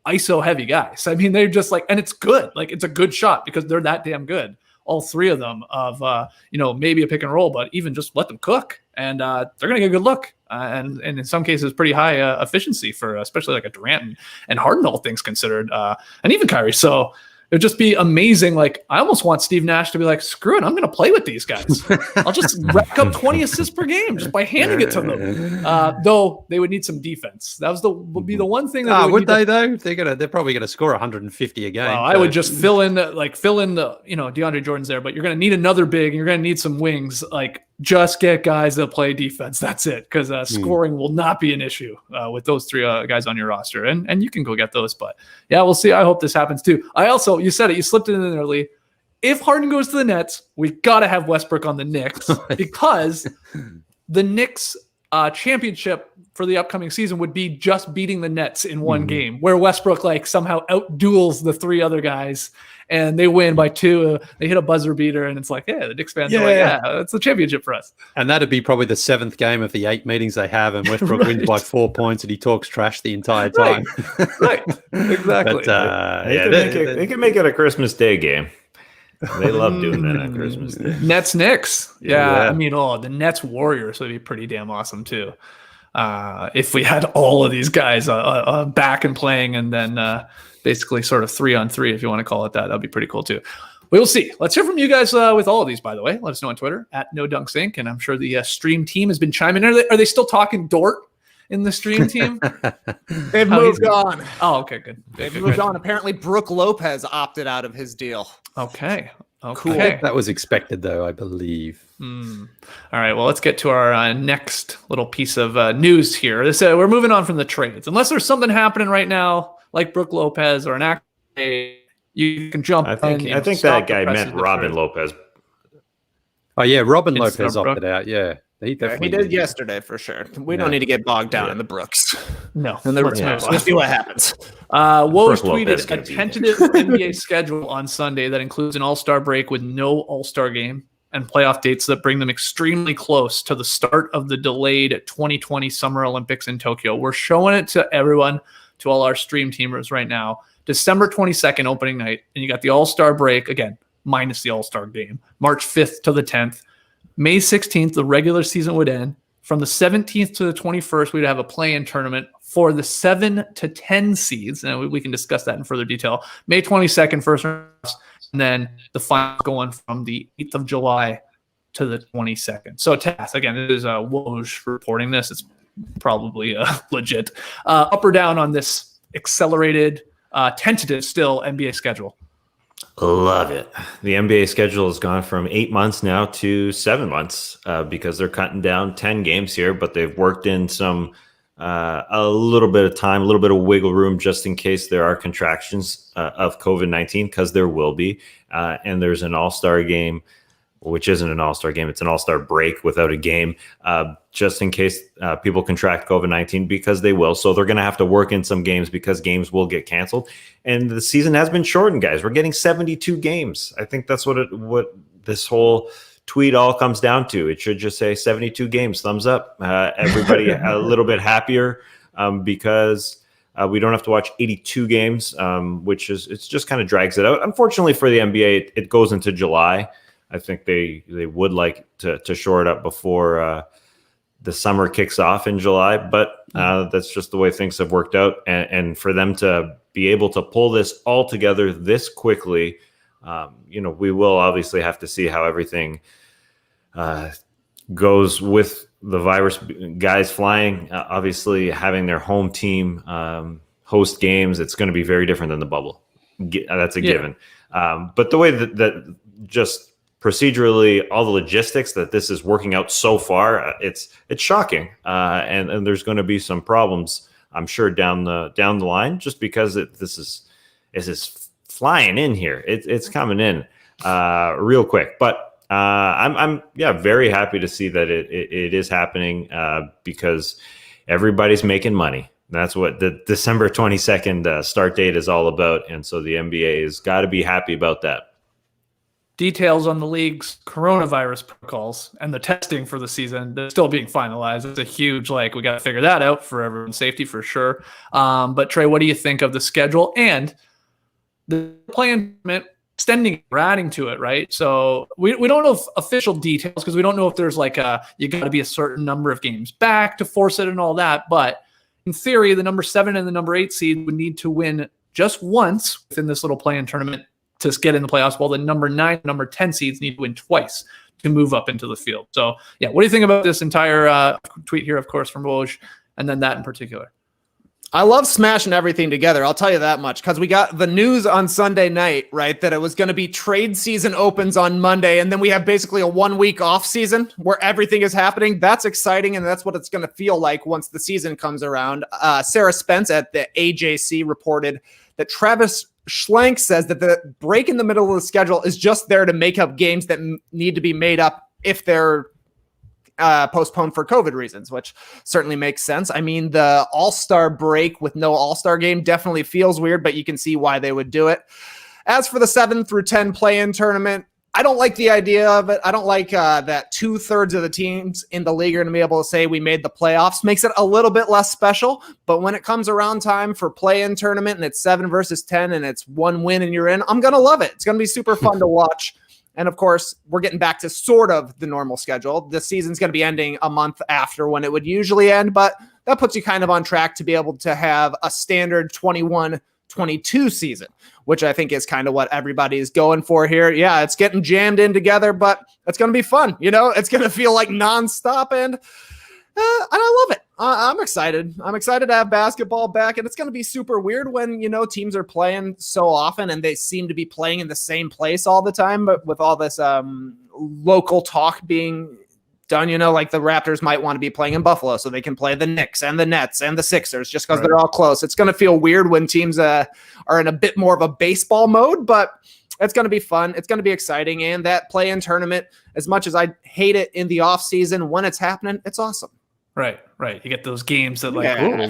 ISO heavy guys. I mean, they're just like, and it's good. Like, it's a good shot because they're that damn good. All 3 of them of, maybe a pick and roll, but even just let them cook. And they're going to get a good look. And in some cases, pretty high efficiency for especially like a Durant and Harden, all things considered, and even Kyrie. So, it would just be amazing. Like, I almost want Steve Nash to be like, screw it, I'm going to play with these guys. I'll just rack up 20 assists per game just by handing it to them. Though they would need some defense. That would be the one thing. That would they though? They're probably going to score 150 a game. I would just fill in the DeAndre Jordan's there, but you're going to need another big and you're going to need some wings. Like, just get guys that play defense. That's it. Because scoring will not be an issue with those 3 guys on your roster. And you can go get those. But yeah, we'll see. I hope this happens too. You said it. You slipped it in there, Leigh. If Harden goes to the Nets, we got to have Westbrook on the Knicks because the Knicks championship for the upcoming season would be just beating the Nets in one game, where Westbrook like somehow outduels the 3 other guys and they win by 2. They hit a buzzer beater and it's like, the Knicks fans are like, it's the championship for us. And that'd be probably the 7th game of the 8 meetings they have, and Westbrook wins by 4 points and he talks trash the entire time. Right. Exactly. But, they can make it a Christmas Day game. They love doing that on Christmas Day. Nets Knicks. Yeah. I mean, the Nets Warriors would be pretty damn awesome too. If we had all of these guys back and playing, and then basically sort of 3-on-3, if you want to call it that, that'd be pretty cool too. We will see. Let's hear from you guys with all of these, by the way. Let us know on Twitter at NoDunksInc. And I'm sure the stream team has been chiming in. Are they still talking Dort in the stream team? They've moved on. Oh, okay, good. They've moved on. Apparently, Brook Lopez opted out of his deal. Okay. Cool. That was expected, though, I believe. All right. Well, let's get to our next little piece of news here. We're moving on from the trades. Unless there's something happening right now, like Brook Lopez or an actor, you can jump. I think that guy meant Robin Lopez. Oh yeah, Robin Lopez opted out. Yeah, he did yesterday for sure. We don't need to get bogged down in the Brooks. No, let's see what happens. Woj tweeted a tentative NBA schedule on Sunday that includes an All-Star break with no All-Star game and playoff dates that bring them extremely close to the start of the delayed 2020 Summer Olympics in Tokyo. We're showing it to everyone, to all our stream teamers right now. December 22nd, opening night, and you got the All-Star break, again, minus the All-Star game, March 5th to the 10th. May 16th, the regular season would end. From the 17th to the 21st, we'd have a play-in tournament for the 7 to 10 seeds, and we can discuss that in further detail. May 22nd, first round, and then the final going from the 8th of July to the 22nd. So, Tass, again, it is Woj reporting this. It's probably legit. Up or down on this accelerated, tentative still NBA schedule? Love it. The NBA schedule has gone from 8 months now to 7 months because they're cutting down 10 games here, but they've worked in some a little bit of time, a little bit of wiggle room just in case there are contractions of COVID-19, because there will be. And there's an all-star game which isn't an all-star game. It's an all-star break without a game, just in case people contract COVID-19, because they will. So they're going to have to work in some games because games will get canceled. And the season has been shortened, guys. We're getting 72 games. I think that's what this whole tweet all comes down to. It should just say 72 games, thumbs up. Everybody a little bit happier because we don't have to watch 82 games, which is, it's just kind of drags it out. Unfortunately for the NBA, it goes into July. I think they would like to shore it up before the summer kicks off in July, but that's just the way things have worked out. And for them to be able to pull this all together this quickly, we will obviously have to see how everything goes with the virus guys flying. Obviously, having their home team host games, it's going to be very different than the bubble. That's a given. But the way that just procedurally, all the logistics that this is working out so far, it's shocking, and there's going to be some problems, I'm sure, down the line, just because this is flying in here. It's coming in real quick. But I'm very happy to see that it is happening because everybody's making money. That's what the December 22nd start date is all about, and so the NBA has got to be happy about that. Details on the league's coronavirus protocols and the testing for the season, they're still being finalized. It's a huge, we got to figure that out for everyone's safety for sure. But Trey, what do you think of the schedule and the play-in tournament extending or adding to it, right? So we don't know official details because we don't know if there's you got to be a certain number of games back to force it and all that. But in theory, the number 7 and the number 8 seed would need to win just once within this little play-in tournament to get in the playoffs, while the number 9, number 10 seeds need to win twice to move up into the field. So, what do you think about this entire tweet here, of course, from Woj, and then that in particular? I love smashing everything together. I'll tell you that much, because we got the news on Sunday night, right, that it was going to be trade season opens on Monday, and then we have basically a 1 week off season where everything is happening. That's exciting, and that's what it's going to feel like once the season comes around. Sarah Spence at the AJC reported that Travis Schlenk says that the break in the middle of the schedule is just there to make up games that need to be made up if they're postponed for COVID reasons, which certainly makes sense. I mean, the All-Star break with no All-Star game definitely feels weird, but you can see why they would do it. As for the 7 through 10 play-in tournament, I don't like the idea of it. I don't like that 2/3 of the teams in the league are going to be able to say we made the playoffs. Makes it a little bit less special. But when it comes around time for play-in tournament and it's 7 versus 10 and it's 1 win and you're in, I'm going to love it. It's going to be super fun to watch. And of course, we're getting back to sort of the normal schedule. The season's going to be ending a month after when it would usually end, but that puts you kind of on track to be able to have a standard 21-22 season, which I think is kind of what everybody is going for here. Yeah, it's getting jammed in together, but it's going to be fun. It's going to feel like nonstop, and I love it. I'm excited. I'm excited to have basketball back, and it's going to be super weird when, teams are playing so often and they seem to be playing in the same place all the time, but with all this local talk being done, like the Raptors might want to be playing in Buffalo so they can play the Knicks and the Nets and the Sixers just because they're all close. It's going to feel weird when teams are in a bit more of a baseball mode, but it's going to be fun. It's going to be exciting. And that play-in tournament, as much as I hate it in the off season, when it's happening, it's awesome. Right. You get those games that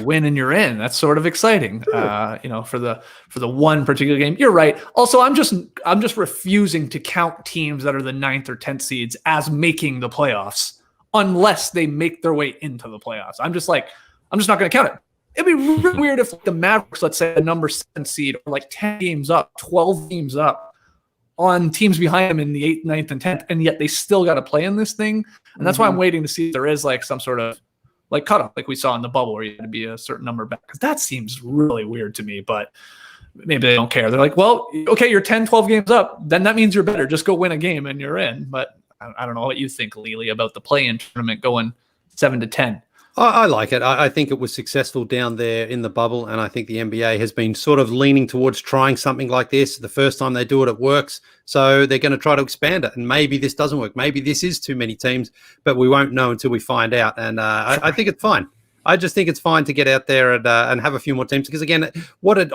win and you're in. That's sort of exciting. For the one particular game. You're right. Also, I'm just refusing to count teams that are the 9th or 10th seeds as making the playoffs unless they make their way into the playoffs. I'm just not going to count it. It'd be really weird if the Mavericks, let's say, the number 7 seed, are 10 games up, 12 games up on teams behind them in the 8th, 9th, and 10th, and yet they still got to play in this thing. And that's why I'm waiting to see if there is some sort of cutoff, like we saw in the bubble where you had to be a certain number back. Because that seems really weird to me, but maybe they don't care. They're like, well, okay, you're 10, 12 games up. Then that means you're better. Just go win a game and you're in. But I don't know what you think, Leigh, about the play-in tournament going 7 to 10. I like it. I think it was successful down there in the bubble, and I think the NBA has been sort of leaning towards trying something like this. The first time they do it, it works. So they're going to try to expand it, and maybe this doesn't work. Maybe this is too many teams, but we won't know until we find out. And I think it's fine. I just think it's fine to get out there and have a few more teams, because again,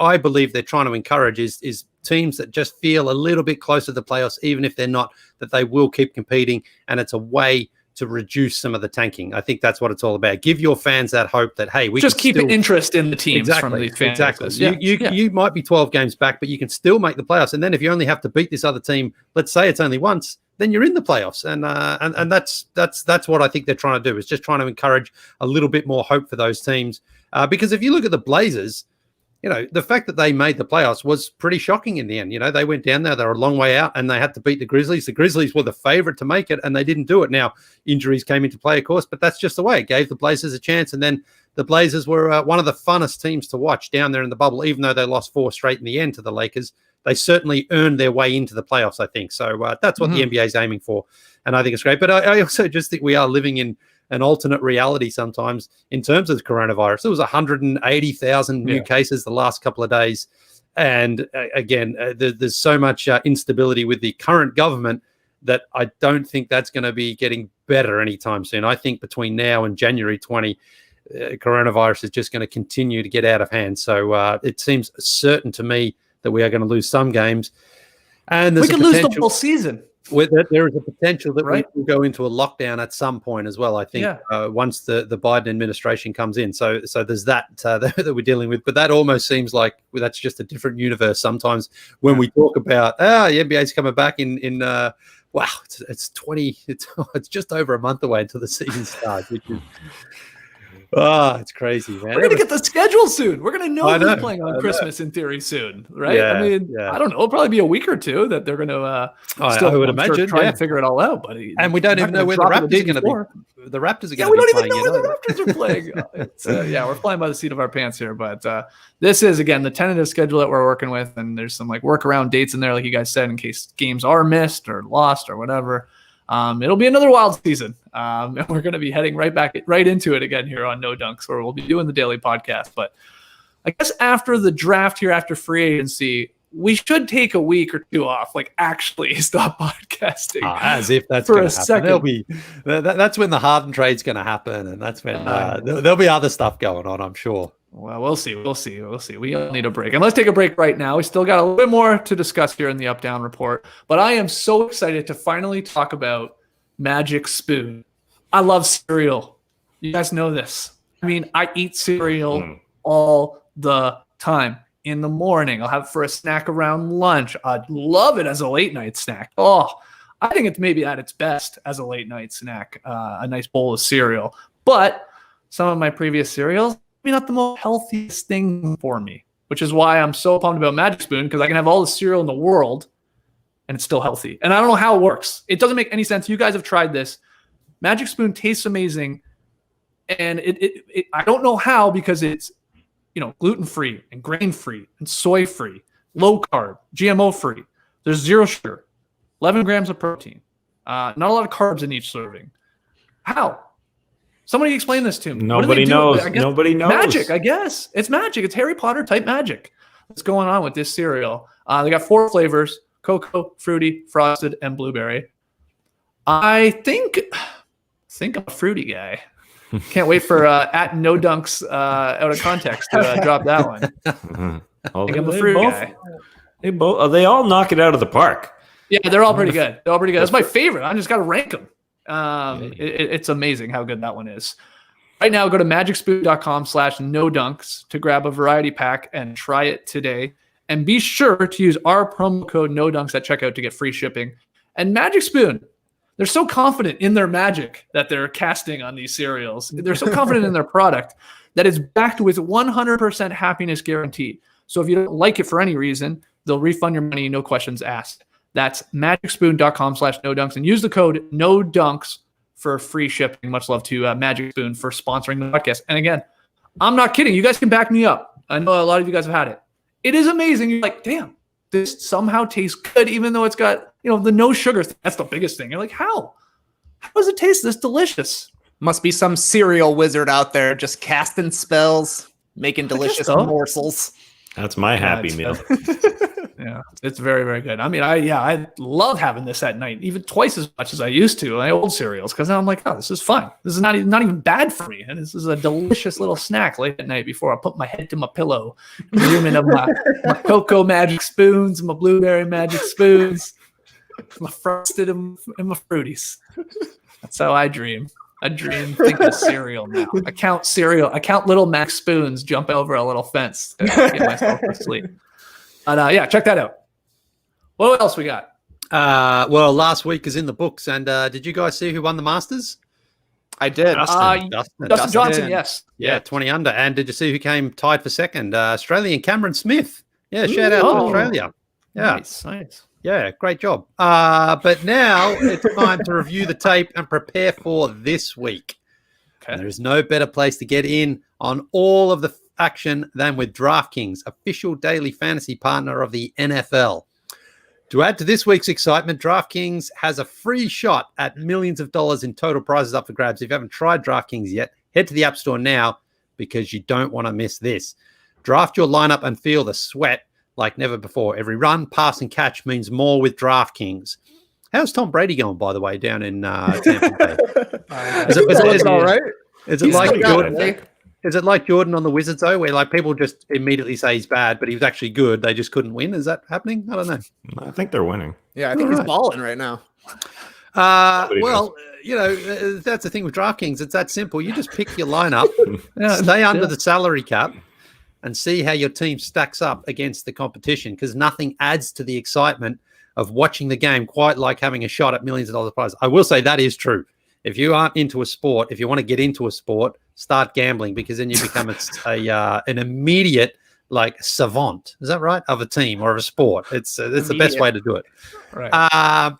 I believe they're trying to encourage is teams that just feel a little bit closer to the playoffs, even if they're not, that they will keep competing, and it's a way to reduce some of the tanking. I think that's what it's all about. Give your fans that hope that, hey, we just keep an interest in the teams from these fans. Exactly. You might be 12 games back, but you can still make the playoffs. And then if you only have to beat this other team, let's say it's only once, then you're in the playoffs. And that's what I think they're trying to do, is just trying to encourage a little bit more hope for those teams. Because if you look at the Blazers, the fact that they made the playoffs was pretty shocking in the end. They went down there, they were a long way out, and they had to beat the Grizzlies. The Grizzlies were the favorite to make it, and they didn't do it. Now, injuries came into play, of course, but that's just the way. It gave the Blazers a chance, and then the Blazers were one of the funnest teams to watch down there in the bubble, even though they lost 4 straight in the end to the Lakers. They certainly earned their way into the playoffs, I think. So that's what the NBA is aiming for, and I think it's great. But I also just think we are living in an alternate reality sometimes in terms of the coronavirus. There was 180,000 new cases the last couple of days. And again, there's so much instability with the current government that I don't think that's going to be getting better anytime soon. I think between now and January 20, coronavirus is just going to continue to get out of hand. So it seems certain to me that we are going to lose some games. And we could lose the whole season. There is a potential that we will go into a lockdown at some point as well, I think, once the Biden administration comes in. So there's that that we're dealing with. But that almost seems like that's just a different universe sometimes when we talk about, the NBA's coming back in wow, it's just over a month away until the season starts, which is... it's crazy, man. We're going to get the schedule soon. We're going to know who's playing on Christmas in theory soon, right? Yeah, I mean, I don't know. It'll probably be a week or two that they're going to I would imagine try to figure it all out. But and we don't even know where the Raptors are going to be. The Raptors are going to be playing. We don't even know where the Raptors are playing. We're flying by the seat of our pants here. But this is, again, the tentative schedule that we're working with. And there's some workaround dates in there, like you guys said, in case games are missed or lost or whatever. It'll be another wild season. And we're going to be heading right into it again here on No Dunks, where we'll be doing the daily podcast. But I guess after the draft here, after free agency, we should take a week or two off, actually stop podcasting. As if that's for going a to happen. second. That's when the Harden trade's going to happen, and that's when there'll be other stuff going on, I'm sure. Well, we'll see. We all need a break. And let's take a break right now. We still got a little bit more to discuss here in the Up-Down Report. But I am so excited to finally talk about Magic Spoon. I love cereal. You guys know this. I mean, I eat cereal all the time. In the morning, I'll have it for a snack around lunch. I'd love it as a late night snack. I think it's maybe at its best as a late night snack, a nice bowl of cereal. But some of my previous cereals, maybe not the most healthiest thing for me, which is why I'm so pumped about Magic Spoon, because I can have all the cereal in the world and it's still healthy. And I don't know how it works. It doesn't make any sense. You guys have tried this. Magic Spoon tastes amazing. And I don't know how, because it's gluten-free and grain-free and soy-free, low-carb, GMO-free. There's 0 sugar, 11 grams of protein, not a lot of carbs in each serving. How? Somebody explain this to me. Nobody knows. Nobody knows. Magic, I guess. It's magic. It's Harry Potter type magic. What's going on with this cereal? They got 4 flavors: cocoa, fruity, frosted, and blueberry. I think I'm a fruity guy. Can't wait for at No Dunks out of context to drop that one. I think I'm a fruity guy. They all knock it out of the park. Yeah, they're all pretty good. That's my favorite. I just got to rank them. It's amazing how good that one is. Right now, go to magicspoon.com/nodunks to grab a variety pack and try it today. And be sure to use our promo code NODUNKS at checkout to get free shipping. And Magic Spoon, they're so confident in their magic that they're casting on these cereals. They're so confident in their product that it's backed with 100% happiness guaranteed. So if you don't like it for any reason, they'll refund your money, no questions asked. That's magicspoon.com/nodunks and use the code NODUNKS for free shipping. Much love to Magic Spoon for sponsoring the podcast. And again, I'm not kidding. You guys can back me up. I know a lot of you guys have had it. It is amazing. You're like, damn, this somehow tastes good, even though it's got, the no sugar. That's the biggest thing. You're like, how? How does it taste this delicious? Must be some cereal wizard out there just casting spells, making delicious morsels. That's my happy meal. Yeah, it's very, very good. I mean, I love having this at night, even twice as much as I used to my old cereals, because I'm like, oh, this is fun. This is not even bad for me, and this is a delicious little snack late at night before I put my head to my pillow, dreaming of my cocoa magic spoons, my blueberry magic spoons, my frosted and my fruities. That's how I dream. I dream thinking of cereal now. I count little Max spoons jumping over a little fence to get myself to sleep. But yeah, check that out. What else we got? Well, last week is in the books, and did you guys see who won the Masters? I did. Dustin Johnson, yes. Yeah, 20 under. And did you see who came tied for second? Australian Cameron Smith. Yeah, shout out to Australia. Yeah. Nice. Yeah, great job. But now it's time to review the tape and prepare for this week. Okay. There is no better place to get in on all of the action than with DraftKings, official daily fantasy partner of the NFL. To add to this week's excitement, DraftKings has a free shot at millions of dollars in total prizes up for grabs. If you haven't tried DraftKings yet, head to the App Store now because you don't want to miss this. Draft your lineup and feel the sweat like never before. Every run, pass, and catch means more with DraftKings. How's Tom Brady going, by the way, down in Tampa Bay? Is it all right? Is it like Jordan? Is it like Jordan on the Wizards, though, where like people just immediately say he's bad, but he was actually good? They just couldn't win. Is that happening? I don't know. I think they're winning. Yeah, I think he's balling right now. Well, you know, that's the thing with DraftKings. It's that simple. You just pick your lineup, stay under the salary cap, and see how your team stacks up against the competition, because nothing adds to the excitement of watching the game quite like having a shot at millions of dollars prize. I will say that is true. If you aren't into a sport, if you want to get into a sport, start gambling, because then you become an immediate like savant. Is that right? Of a team or of a sport. It's the best way to do it. Right.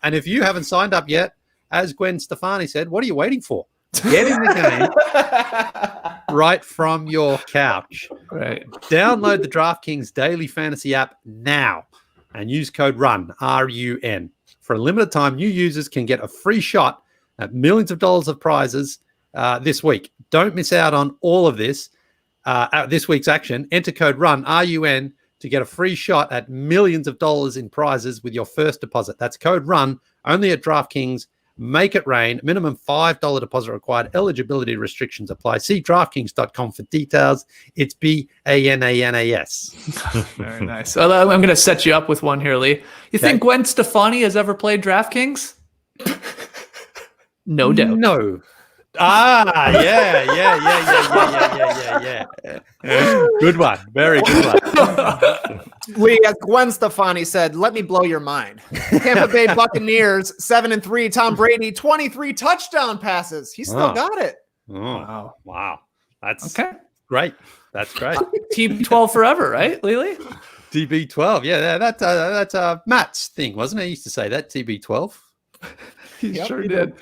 And if you haven't signed up yet, as Gwen Stefani said, what are you waiting for? Get in the game right from your couch. Right. Download the DraftKings Daily Fantasy app now and use code RUN, R-U-N. For a limited time, new users can get a free shot at millions of dollars of prizes this week. Don't miss out on all of this week's action. Enter code RUN, R-U-N, to get a free shot at millions of dollars in prizes with your first deposit. That's code RUN, only at DraftKings. Make it rain. Minimum $5 deposit required. Eligibility restrictions apply. See DraftKings.com for details. It's BANANAS. Very nice. So I'm going to set you up with one here, Lee. You think Gwen Stefani has ever played DraftKings? No doubt. No. Yeah. Good one. Very good one. Lee, as Gwen Stefani said, let me blow your mind. Tampa Bay Buccaneers, 7-3. Tom Brady, 23 touchdown passes. He still got it. Oh, wow. That's okay. Great. That's great. TB12 forever, right, Lily? TB12. Yeah, that's Matt's thing, wasn't it? He used to say that, TB12. He sure did.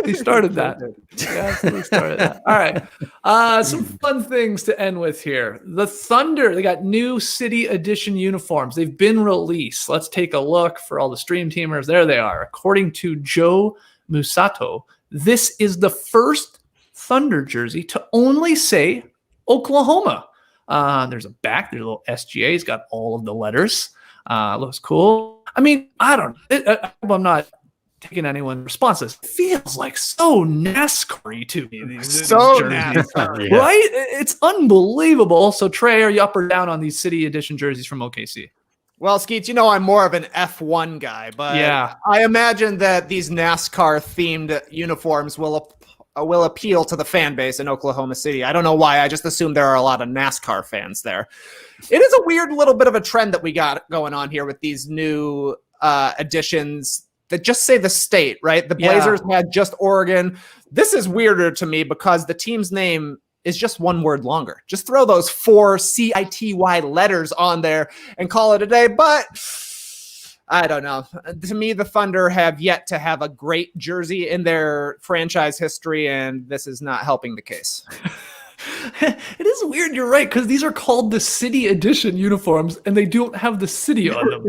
He started that. Yeah, he started that. All right. Some fun things to end with here. The Thunder, they got new City Edition uniforms. They've been released. Let's take a look for all the stream teamers. There they are. According to Joe Musato, this is the first Thunder jersey to only say Oklahoma. There's a back. There's a little SGA. He's got all of the letters. Looks cool. I mean, I don't know. I'm not taking anyone's responses. It feels like so NASCAR-y to me. These NASCAR, yeah. Right? It's unbelievable. So Trey, are you up or down on these City Edition jerseys from OKC? Well, Skeets, you know I'm more of an F1 guy, but yeah, I imagine that these NASCAR-themed uniforms will appeal to the fan base in Oklahoma City. I don't know why. I just assume there are a lot of NASCAR fans there. It is a weird little bit of a trend that we got going on here with these new editions that just say the state, right? The Blazers had just Oregon. This is weirder to me because the team's name is just one word longer. Just throw those 4 CITY letters on there and call it a day. But I don't know. To me, the Thunder have yet to have a great jersey in their franchise history, and this is not helping the case. It is weird. You're right, because these are called the City Edition uniforms, and they don't have the city on them,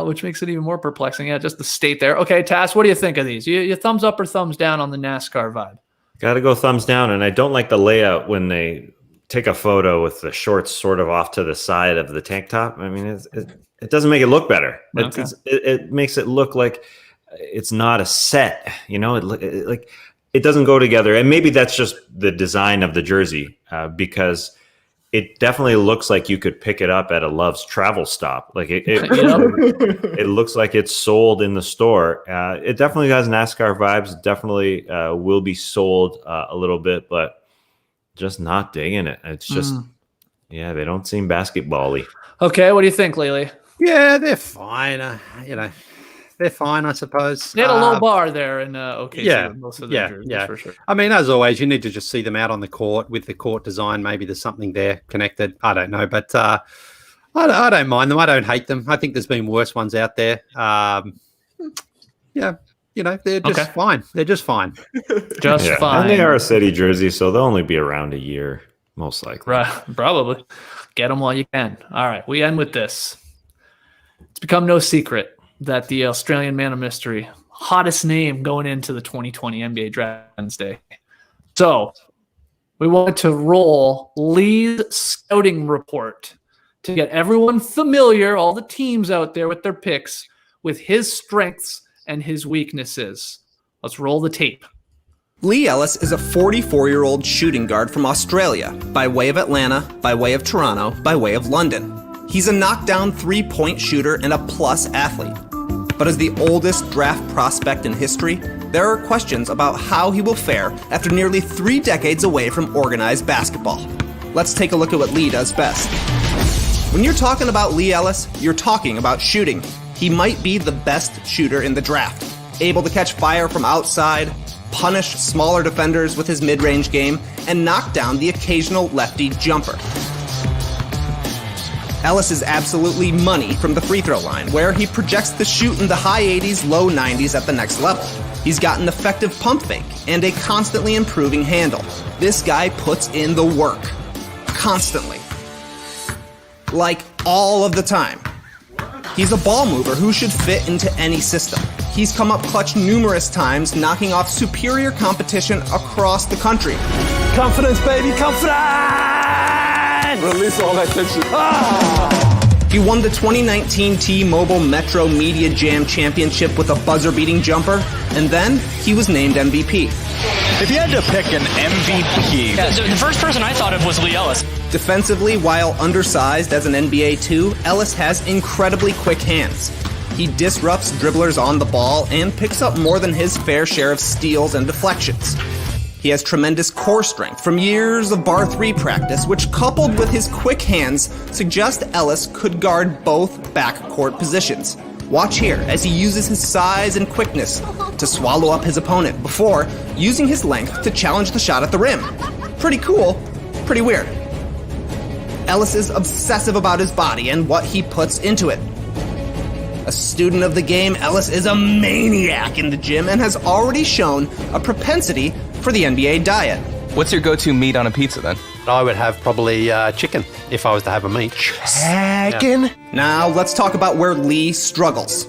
which makes it even more perplexing. Yeah, just the state there. Okay, Tass, what do you think of these? You thumbs up or thumbs down on the NASCAR vibe? Got to go thumbs down, and I don't like the layout when they take a photo with the shorts sort of off to the side of the tank top. I mean, it doesn't make it look better. Okay. It makes it look like it's not a set, you know, it doesn't go together. And maybe that's just the design of the jersey, because it definitely looks like you could pick it up at a Love's travel stop. Like it looks like it's sold in the store. It definitely has NASCAR vibes. Definitely will be sold a little bit, but just not digging it. It's just, they don't seem basketball-y. Okay, what do you think, Leigh? Yeah, they're fine. They're fine, I suppose. They had a low bar there in OKC. Most of the jerseys, for sure. I mean, as always, you need to just see them out on the court with the court design. Maybe there's something there connected. I don't know, but I don't mind them. I don't hate them. I think there's been worse ones out there. They're just fine. They're just fine. Fine. And they are a city jersey, so they'll only be around a year, most likely. Right, probably. Get them while you can. All right, we end with this. It's become no secret that the Australian man of mystery, hottest name going into the 2020 NBA Draft Wednesday. So we wanted to roll Leigh's scouting report to get everyone familiar, all the teams out there with their picks, with his strengths and his weaknesses. Let's roll the tape. Leigh Ellis is a 44-year-old shooting guard from Australia, by way of Atlanta, by way of Toronto, by way of London. He's a knockdown three-point shooter and a plus athlete. But as the oldest draft prospect in history, there are questions about how he will fare after nearly 3 decades away from organized basketball. Let's take a look at what Leigh does best. When you're talking about Leigh Ellis, you're talking about shooting. He might be the best shooter in the draft, able to catch fire from outside, punish smaller defenders with his mid-range game, and knock down the occasional lefty jumper. Ellis is absolutely money from the free throw line, where he projects to shoot in the high 80s, low 90s at the next level. He's got an effective pump fake and a constantly improving handle. This guy puts in the work. Constantly. Like, all of the time. He's a ball mover who should fit into any system. He's come up clutch numerous times, knocking off superior competition across the country. Confidence, baby, confidence! Release all that tension. He won the 2019 T-Mobile Metro Media Jam Championship with a buzzer-beating jumper, and then he was named MVP. If you had to pick an MVP... so the first person I thought of was Leigh Ellis. Defensively, while undersized as an NBA 2, Ellis has incredibly quick hands. He disrupts dribblers on the ball and picks up more than his fair share of steals and deflections. He has tremendous core strength from years of bar 3 practice, which coupled with his quick hands suggest Ellis could guard both backcourt positions. Watch here as he uses his size and quickness to swallow up his opponent before using his length to challenge the shot at the rim. Pretty cool, pretty weird. Ellis is obsessive about his body and what he puts into it. A student of the game, Ellis is a maniac in the gym and has already shown a propensity for the NBA diet. What's your go-to meat on a pizza then? I would have probably chicken if I was to have a meat. Chicken? Yeah. Now let's talk about where Leigh struggles.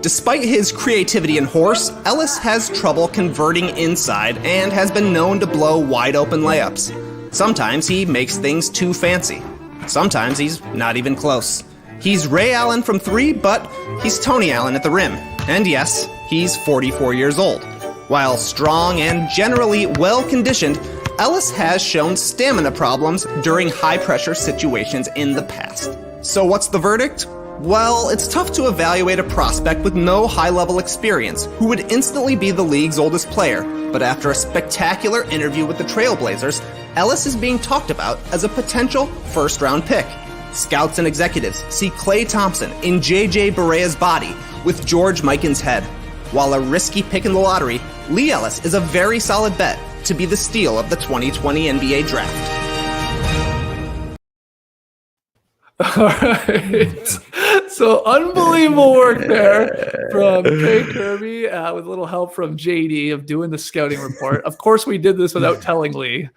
Despite his creativity and horse, Ellis has trouble converting inside and has been known to blow wide open layups. Sometimes he makes things too fancy. Sometimes he's not even close. He's Ray Allen from 3, but he's Tony Allen at the rim. And yes, he's 44 years old. While strong and generally well-conditioned, Ellis has shown stamina problems during high-pressure situations in the past. So what's the verdict? Well, it's tough to evaluate a prospect with no high-level experience who would instantly be the league's oldest player. But after a spectacular interview with the Trailblazers, Ellis is being talked about as a potential first-round pick. Scouts and executives see Klay Thompson in J.J. Barea's body with George Mikan's head. While a risky pick in the lottery, Leigh Ellis is a very solid bet to be the steal of the 2020 NBA Draft. All right. So unbelievable work there from Kay Kirby with a little help from JD of doing the scouting report. Of course, we did this without telling Leigh.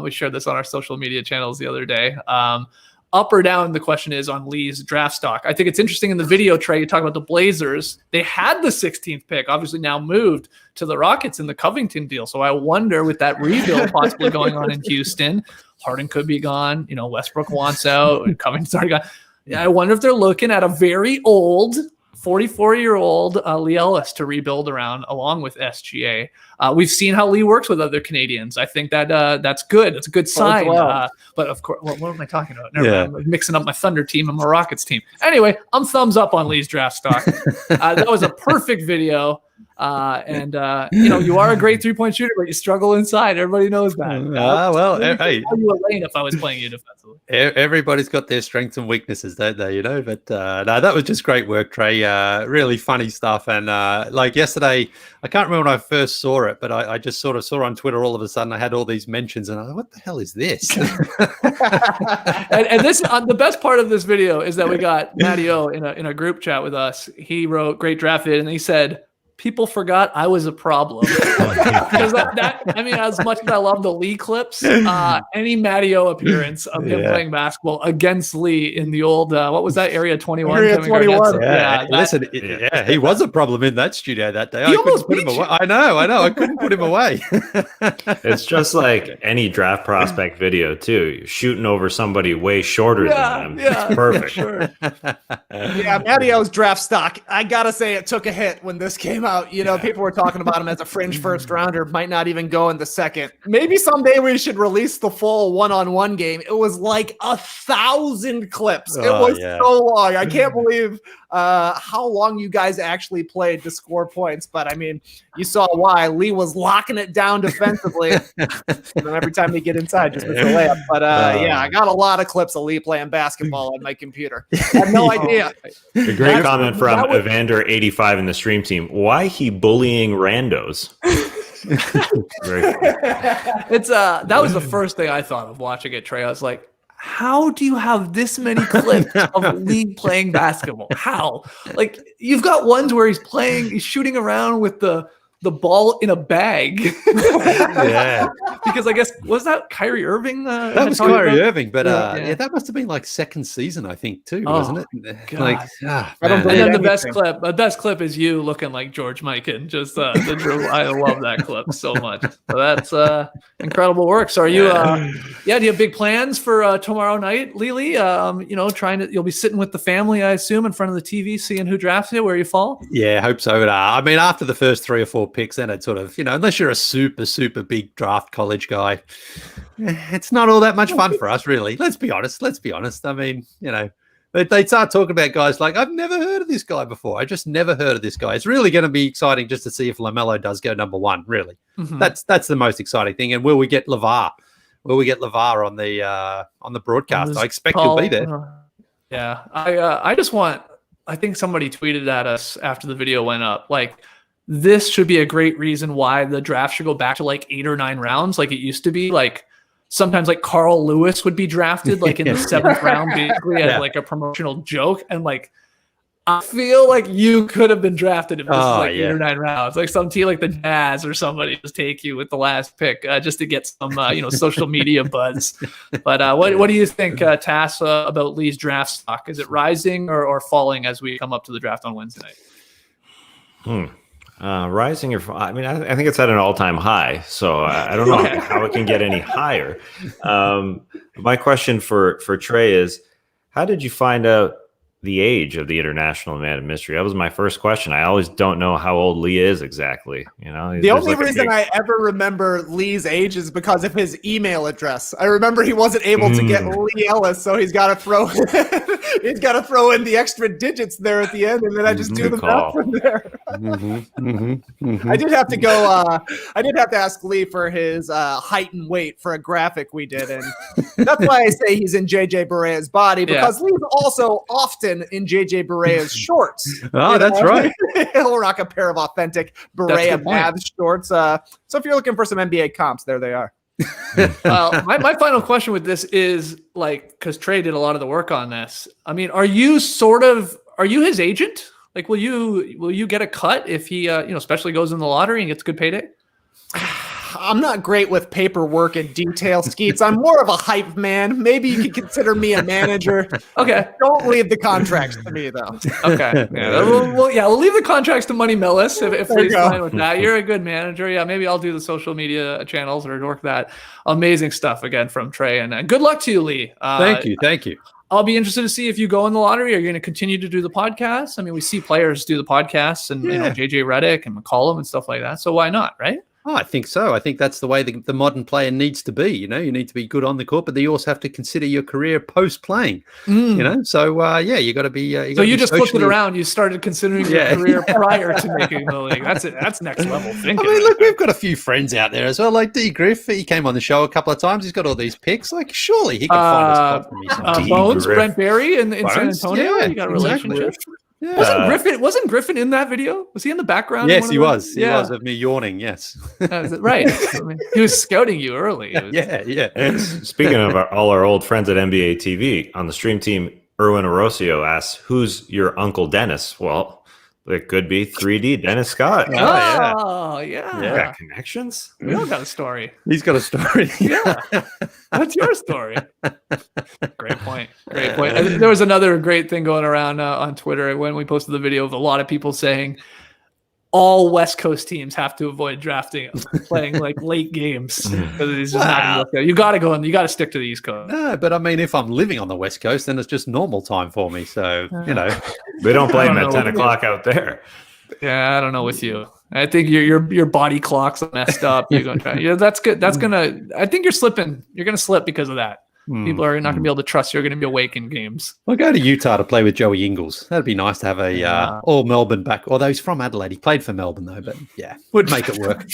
We shared this on our social media channels the other day. Up or down, the question is on Leigh's draft stock. I think it's interesting in the video, Trey, you talk about the Blazers. They had the 16th pick, obviously now moved to the Rockets in the Covington deal. So I wonder, with that rebuild possibly going on in Houston, Harden could be gone. Westbrook wants out. Covington's already gone. Yeah, I wonder if they're looking at a very old 44-year-old Leigh Ellis to rebuild around along with SGA. We've seen how Leigh works with other Canadians. I think that that's good. It's a good sign. Well. But of course, what am I talking about? Never mind. I'm mixing up my Thunder team and my Rockets team. Anyway, I'm thumbs up on Leigh's draft stock. That was a perfect video. And you are a great 3-point shooter, but you struggle inside. Everybody knows that. Hey, you a lane if I was playing you defensively. Everybody's got their strengths and weaknesses, don't they? But no, that was just great work, Trey. Really funny stuff. And like yesterday, I can't remember when I first saw it, but I just sort of saw on Twitter all of a sudden I had all these mentions, and I thought, what the hell is this? and this the best part of this video is that we got Matty O in a group chat with us. He wrote great draft vid, and he said, people forgot I was a problem. Because as much as I love the Leigh clips, any Matty-O appearance of him playing basketball against Leigh in the old, what was that, Area 21? Area 21. He was a problem in that studio that day. He almost beat you. I know. I couldn't put him away. It's just like any draft prospect video, too. You're shooting over somebody way shorter than them. It's perfect. Sure. Yeah, Matty-O's draft stock, I got to say it took a hit when this came out. People were talking about him as a fringe first rounder, might not even go in the second. Maybe someday we should release the full one-on-one game. It was like 1,000 clips. It was so long. I can't believe how long you guys actually played to score points. But I mean, you saw why. Leigh was locking it down defensively. And then every time he get inside, just with the layup. But I got a lot of clips of Leigh playing basketball on my computer. I had no idea. A great comment from Evander85 in the stream team. Why he bullying randos? It's that was the first thing I thought of watching it, Trey. I was like, how do you have this many clips of Leigh playing basketball? How? Like, you've got ones where he's shooting around with the ball in a bag. Because I guess, was that Kyrie Irving? That was Kyrie Irving, but that must have been like second season, I think, too, wasn't it? God. And then the best clip is you looking like George Mikan. Just the Jrue. I love that clip so much. So that's incredible work. So are you? Do you have big plans for tomorrow night, Leigh? You'll be sitting with the family, I assume, in front of the TV, seeing who drafts you, where you fall. Yeah, I hope so. But, I mean, after the first 3 or 4 picks, then it sort of, unless you're a super, super big draft college guy, it's not all that much fun for us, really. Let's be honest. I mean, they start talking about guys like, I've never heard of this guy before. I just never heard of this guy. It's really going to be exciting just to see if LaMelo does go number 1, really. Mm-hmm. That's the most exciting thing. And will we get LeVar? Will we get LeVar on the broadcast? I expect he'll be there. I think somebody tweeted at us after the video went up, like, this should be a great reason why the draft should go back to like 8 or 9 rounds like it used to be. Like, sometimes like Carl Lewis would be drafted like in the 7th round, basically as like a promotional joke. And like, I feel like you could have been drafted if this was like 8 or 9 rounds. Like some team like the Jazz or somebody just take you with the last pick just to get some social media buzz. But what do you think, Tass, about Leigh's draft stock? Is it rising or falling as we come up to the draft on Wednesday night? Rising or I mean, I think it's at an all-time high, so I don't know how it can get any higher. My question for Trey is, how did you find out the age of the international man of mystery? That was my first question. I always don't know how old Leigh is exactly. The only reason I ever remember Leigh's age is because of his email address. I remember he wasn't able to get Leigh Ellis, so he's got to throw in the extra digits there at the end, and then I just do the math from there. I did have to go. I did have to ask Leigh for his height and weight for a graphic we did, and that's why I say he's in JJ Barea's body, because Leigh's also often in JJ Barea's shorts. That's right. He'll rock a pair of authentic Barea Mavs shorts. So if you're looking for some NBA comps, there they are. My final question with this is, like, because Trey did a lot of the work on this. I mean, are you his agent? Like, will you get a cut if he especially goes in the lottery and gets a good payday? I'm not great with paperwork and detail, Skeets. I'm more of a hype man. Maybe you could consider me a manager. Okay. Don't leave the contracts to me, though. Okay. Yeah. We'll leave the contracts to Money Millis if he's fine with that. You're a good manager. Yeah. Maybe I'll do the social media channels or work that. Amazing stuff again from Trey. And good luck to you, Leigh. Thank you. I'll be interested to see if you go in the lottery. Are you going to continue to do the podcast? I mean, we see players do the podcasts and JJ Redick and McCollum and stuff like that. So why not, right? Oh, I think so. I think that's the way the modern player needs to be. You need to be good on the court, but you also have to consider your career post playing. So you got to be. So you just flipped it around. You started considering your career prior to making the league. That's it. That's next level thinking. I mean, look, we've got a few friends out there as well. Like D Griff, he came on the show a couple of times. He's got all these picks. Like, surely he can find a spot for me. Bones, Brent Berry in San Antonio. You got a relationship. Yeah. Wasn't Griffin in that video? Was he in the background? Yes, he was. He was of me yawning. Yes, right. I mean, he was scouting you early. Yeah. And speaking of all our old friends at NBA TV, on the stream team, Erwin Orosio asks, "Who's your Uncle Dennis?" Well, it could be 3D Dennis Scott. Oh, yeah. Got connections. We all got a story. He's got a story. Yeah. What's your story? Great point. There was another great thing going around on Twitter when we posted the video of a lot of people saying all West Coast teams have to avoid playing like late games because it's just not gonna work out. You got to go and you got to stick to the East Coast. No, but I mean, if I'm living on the West Coast, then it's just normal time for me. So they don't play them at 10 o'clock out there. Yeah, I don't know with you. I think your body clock's messed up. You're going to try. Yeah, that's good. That's gonna. I think you're slipping. You're gonna slip because of that. People are not going to be able to trust you're going to be awake in games. I'll go to Utah to play with Joey Ingles. That'd be nice to have a all Melbourne back. Although he's from Adelaide. He played for Melbourne, though. But yeah, would make it work.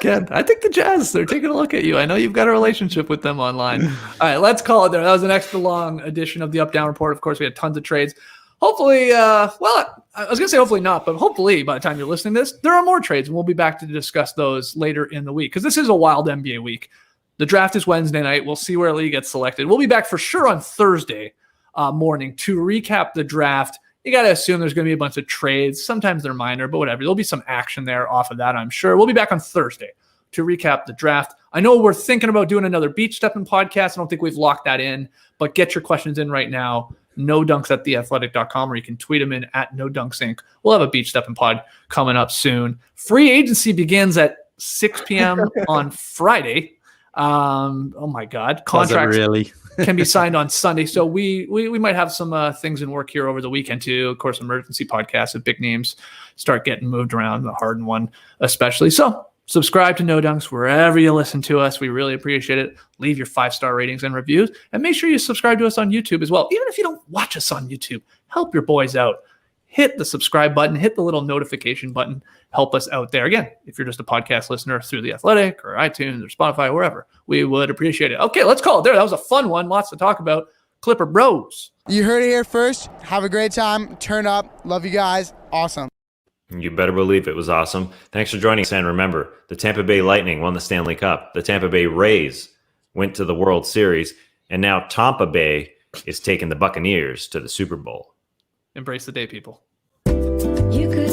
Again, I think the Jazz, they're taking a look at you. I know you've got a relationship with them online. All right, let's call it there. That was an extra long edition of the Up Down Report. Of course, we had tons of trades. Hopefully, I was going to say hopefully not, but hopefully by the time you're listening to this, there are more trades, and we'll be back to discuss those later in the week because this is a wild NBA week. The draft is Wednesday night. We'll see where Leigh gets selected. We'll be back for sure on Thursday morning to recap the draft. You got to assume there's going to be a bunch of trades. Sometimes they're minor, but whatever. There'll be some action there off of that, I'm sure. We'll be back on Thursday to recap the draft. I know we're thinking about doing another beach stepping podcast. I don't think we've locked that in, but get your questions in right now. NoDunks@theathletic.com, or you can tweet them in at NoDunksInc. We'll have a beach stepping pod coming up soon. Free agency begins at 6 p.m. on Friday. Oh my God. Contracts really can be signed on Sunday. So we might have some things in work here over the weekend too. Of course, emergency podcasts of big names start getting moved around, the Harden one especially. So subscribe to No Dunks wherever you listen to us. We really appreciate it. Leave your 5-star ratings and reviews, and make sure you subscribe to us on YouTube as well. Even if you don't watch us on YouTube, help your boys out. Hit the subscribe button, hit the little notification button, help us out there. Again, if you're just a podcast listener through The Athletic or iTunes or Spotify, wherever, we would appreciate it. Okay, let's call it there. That was a fun one. Lots to talk about. Clipper Bros. You heard it here first. Have a great time. Turn up. Love you guys. Awesome. You better believe it was awesome. Thanks for joining us. And remember, the Tampa Bay Lightning won the Stanley Cup. The Tampa Bay Rays went to the World Series. And now Tampa Bay is taking the Buccaneers to the Super Bowl. Embrace the day, people. You could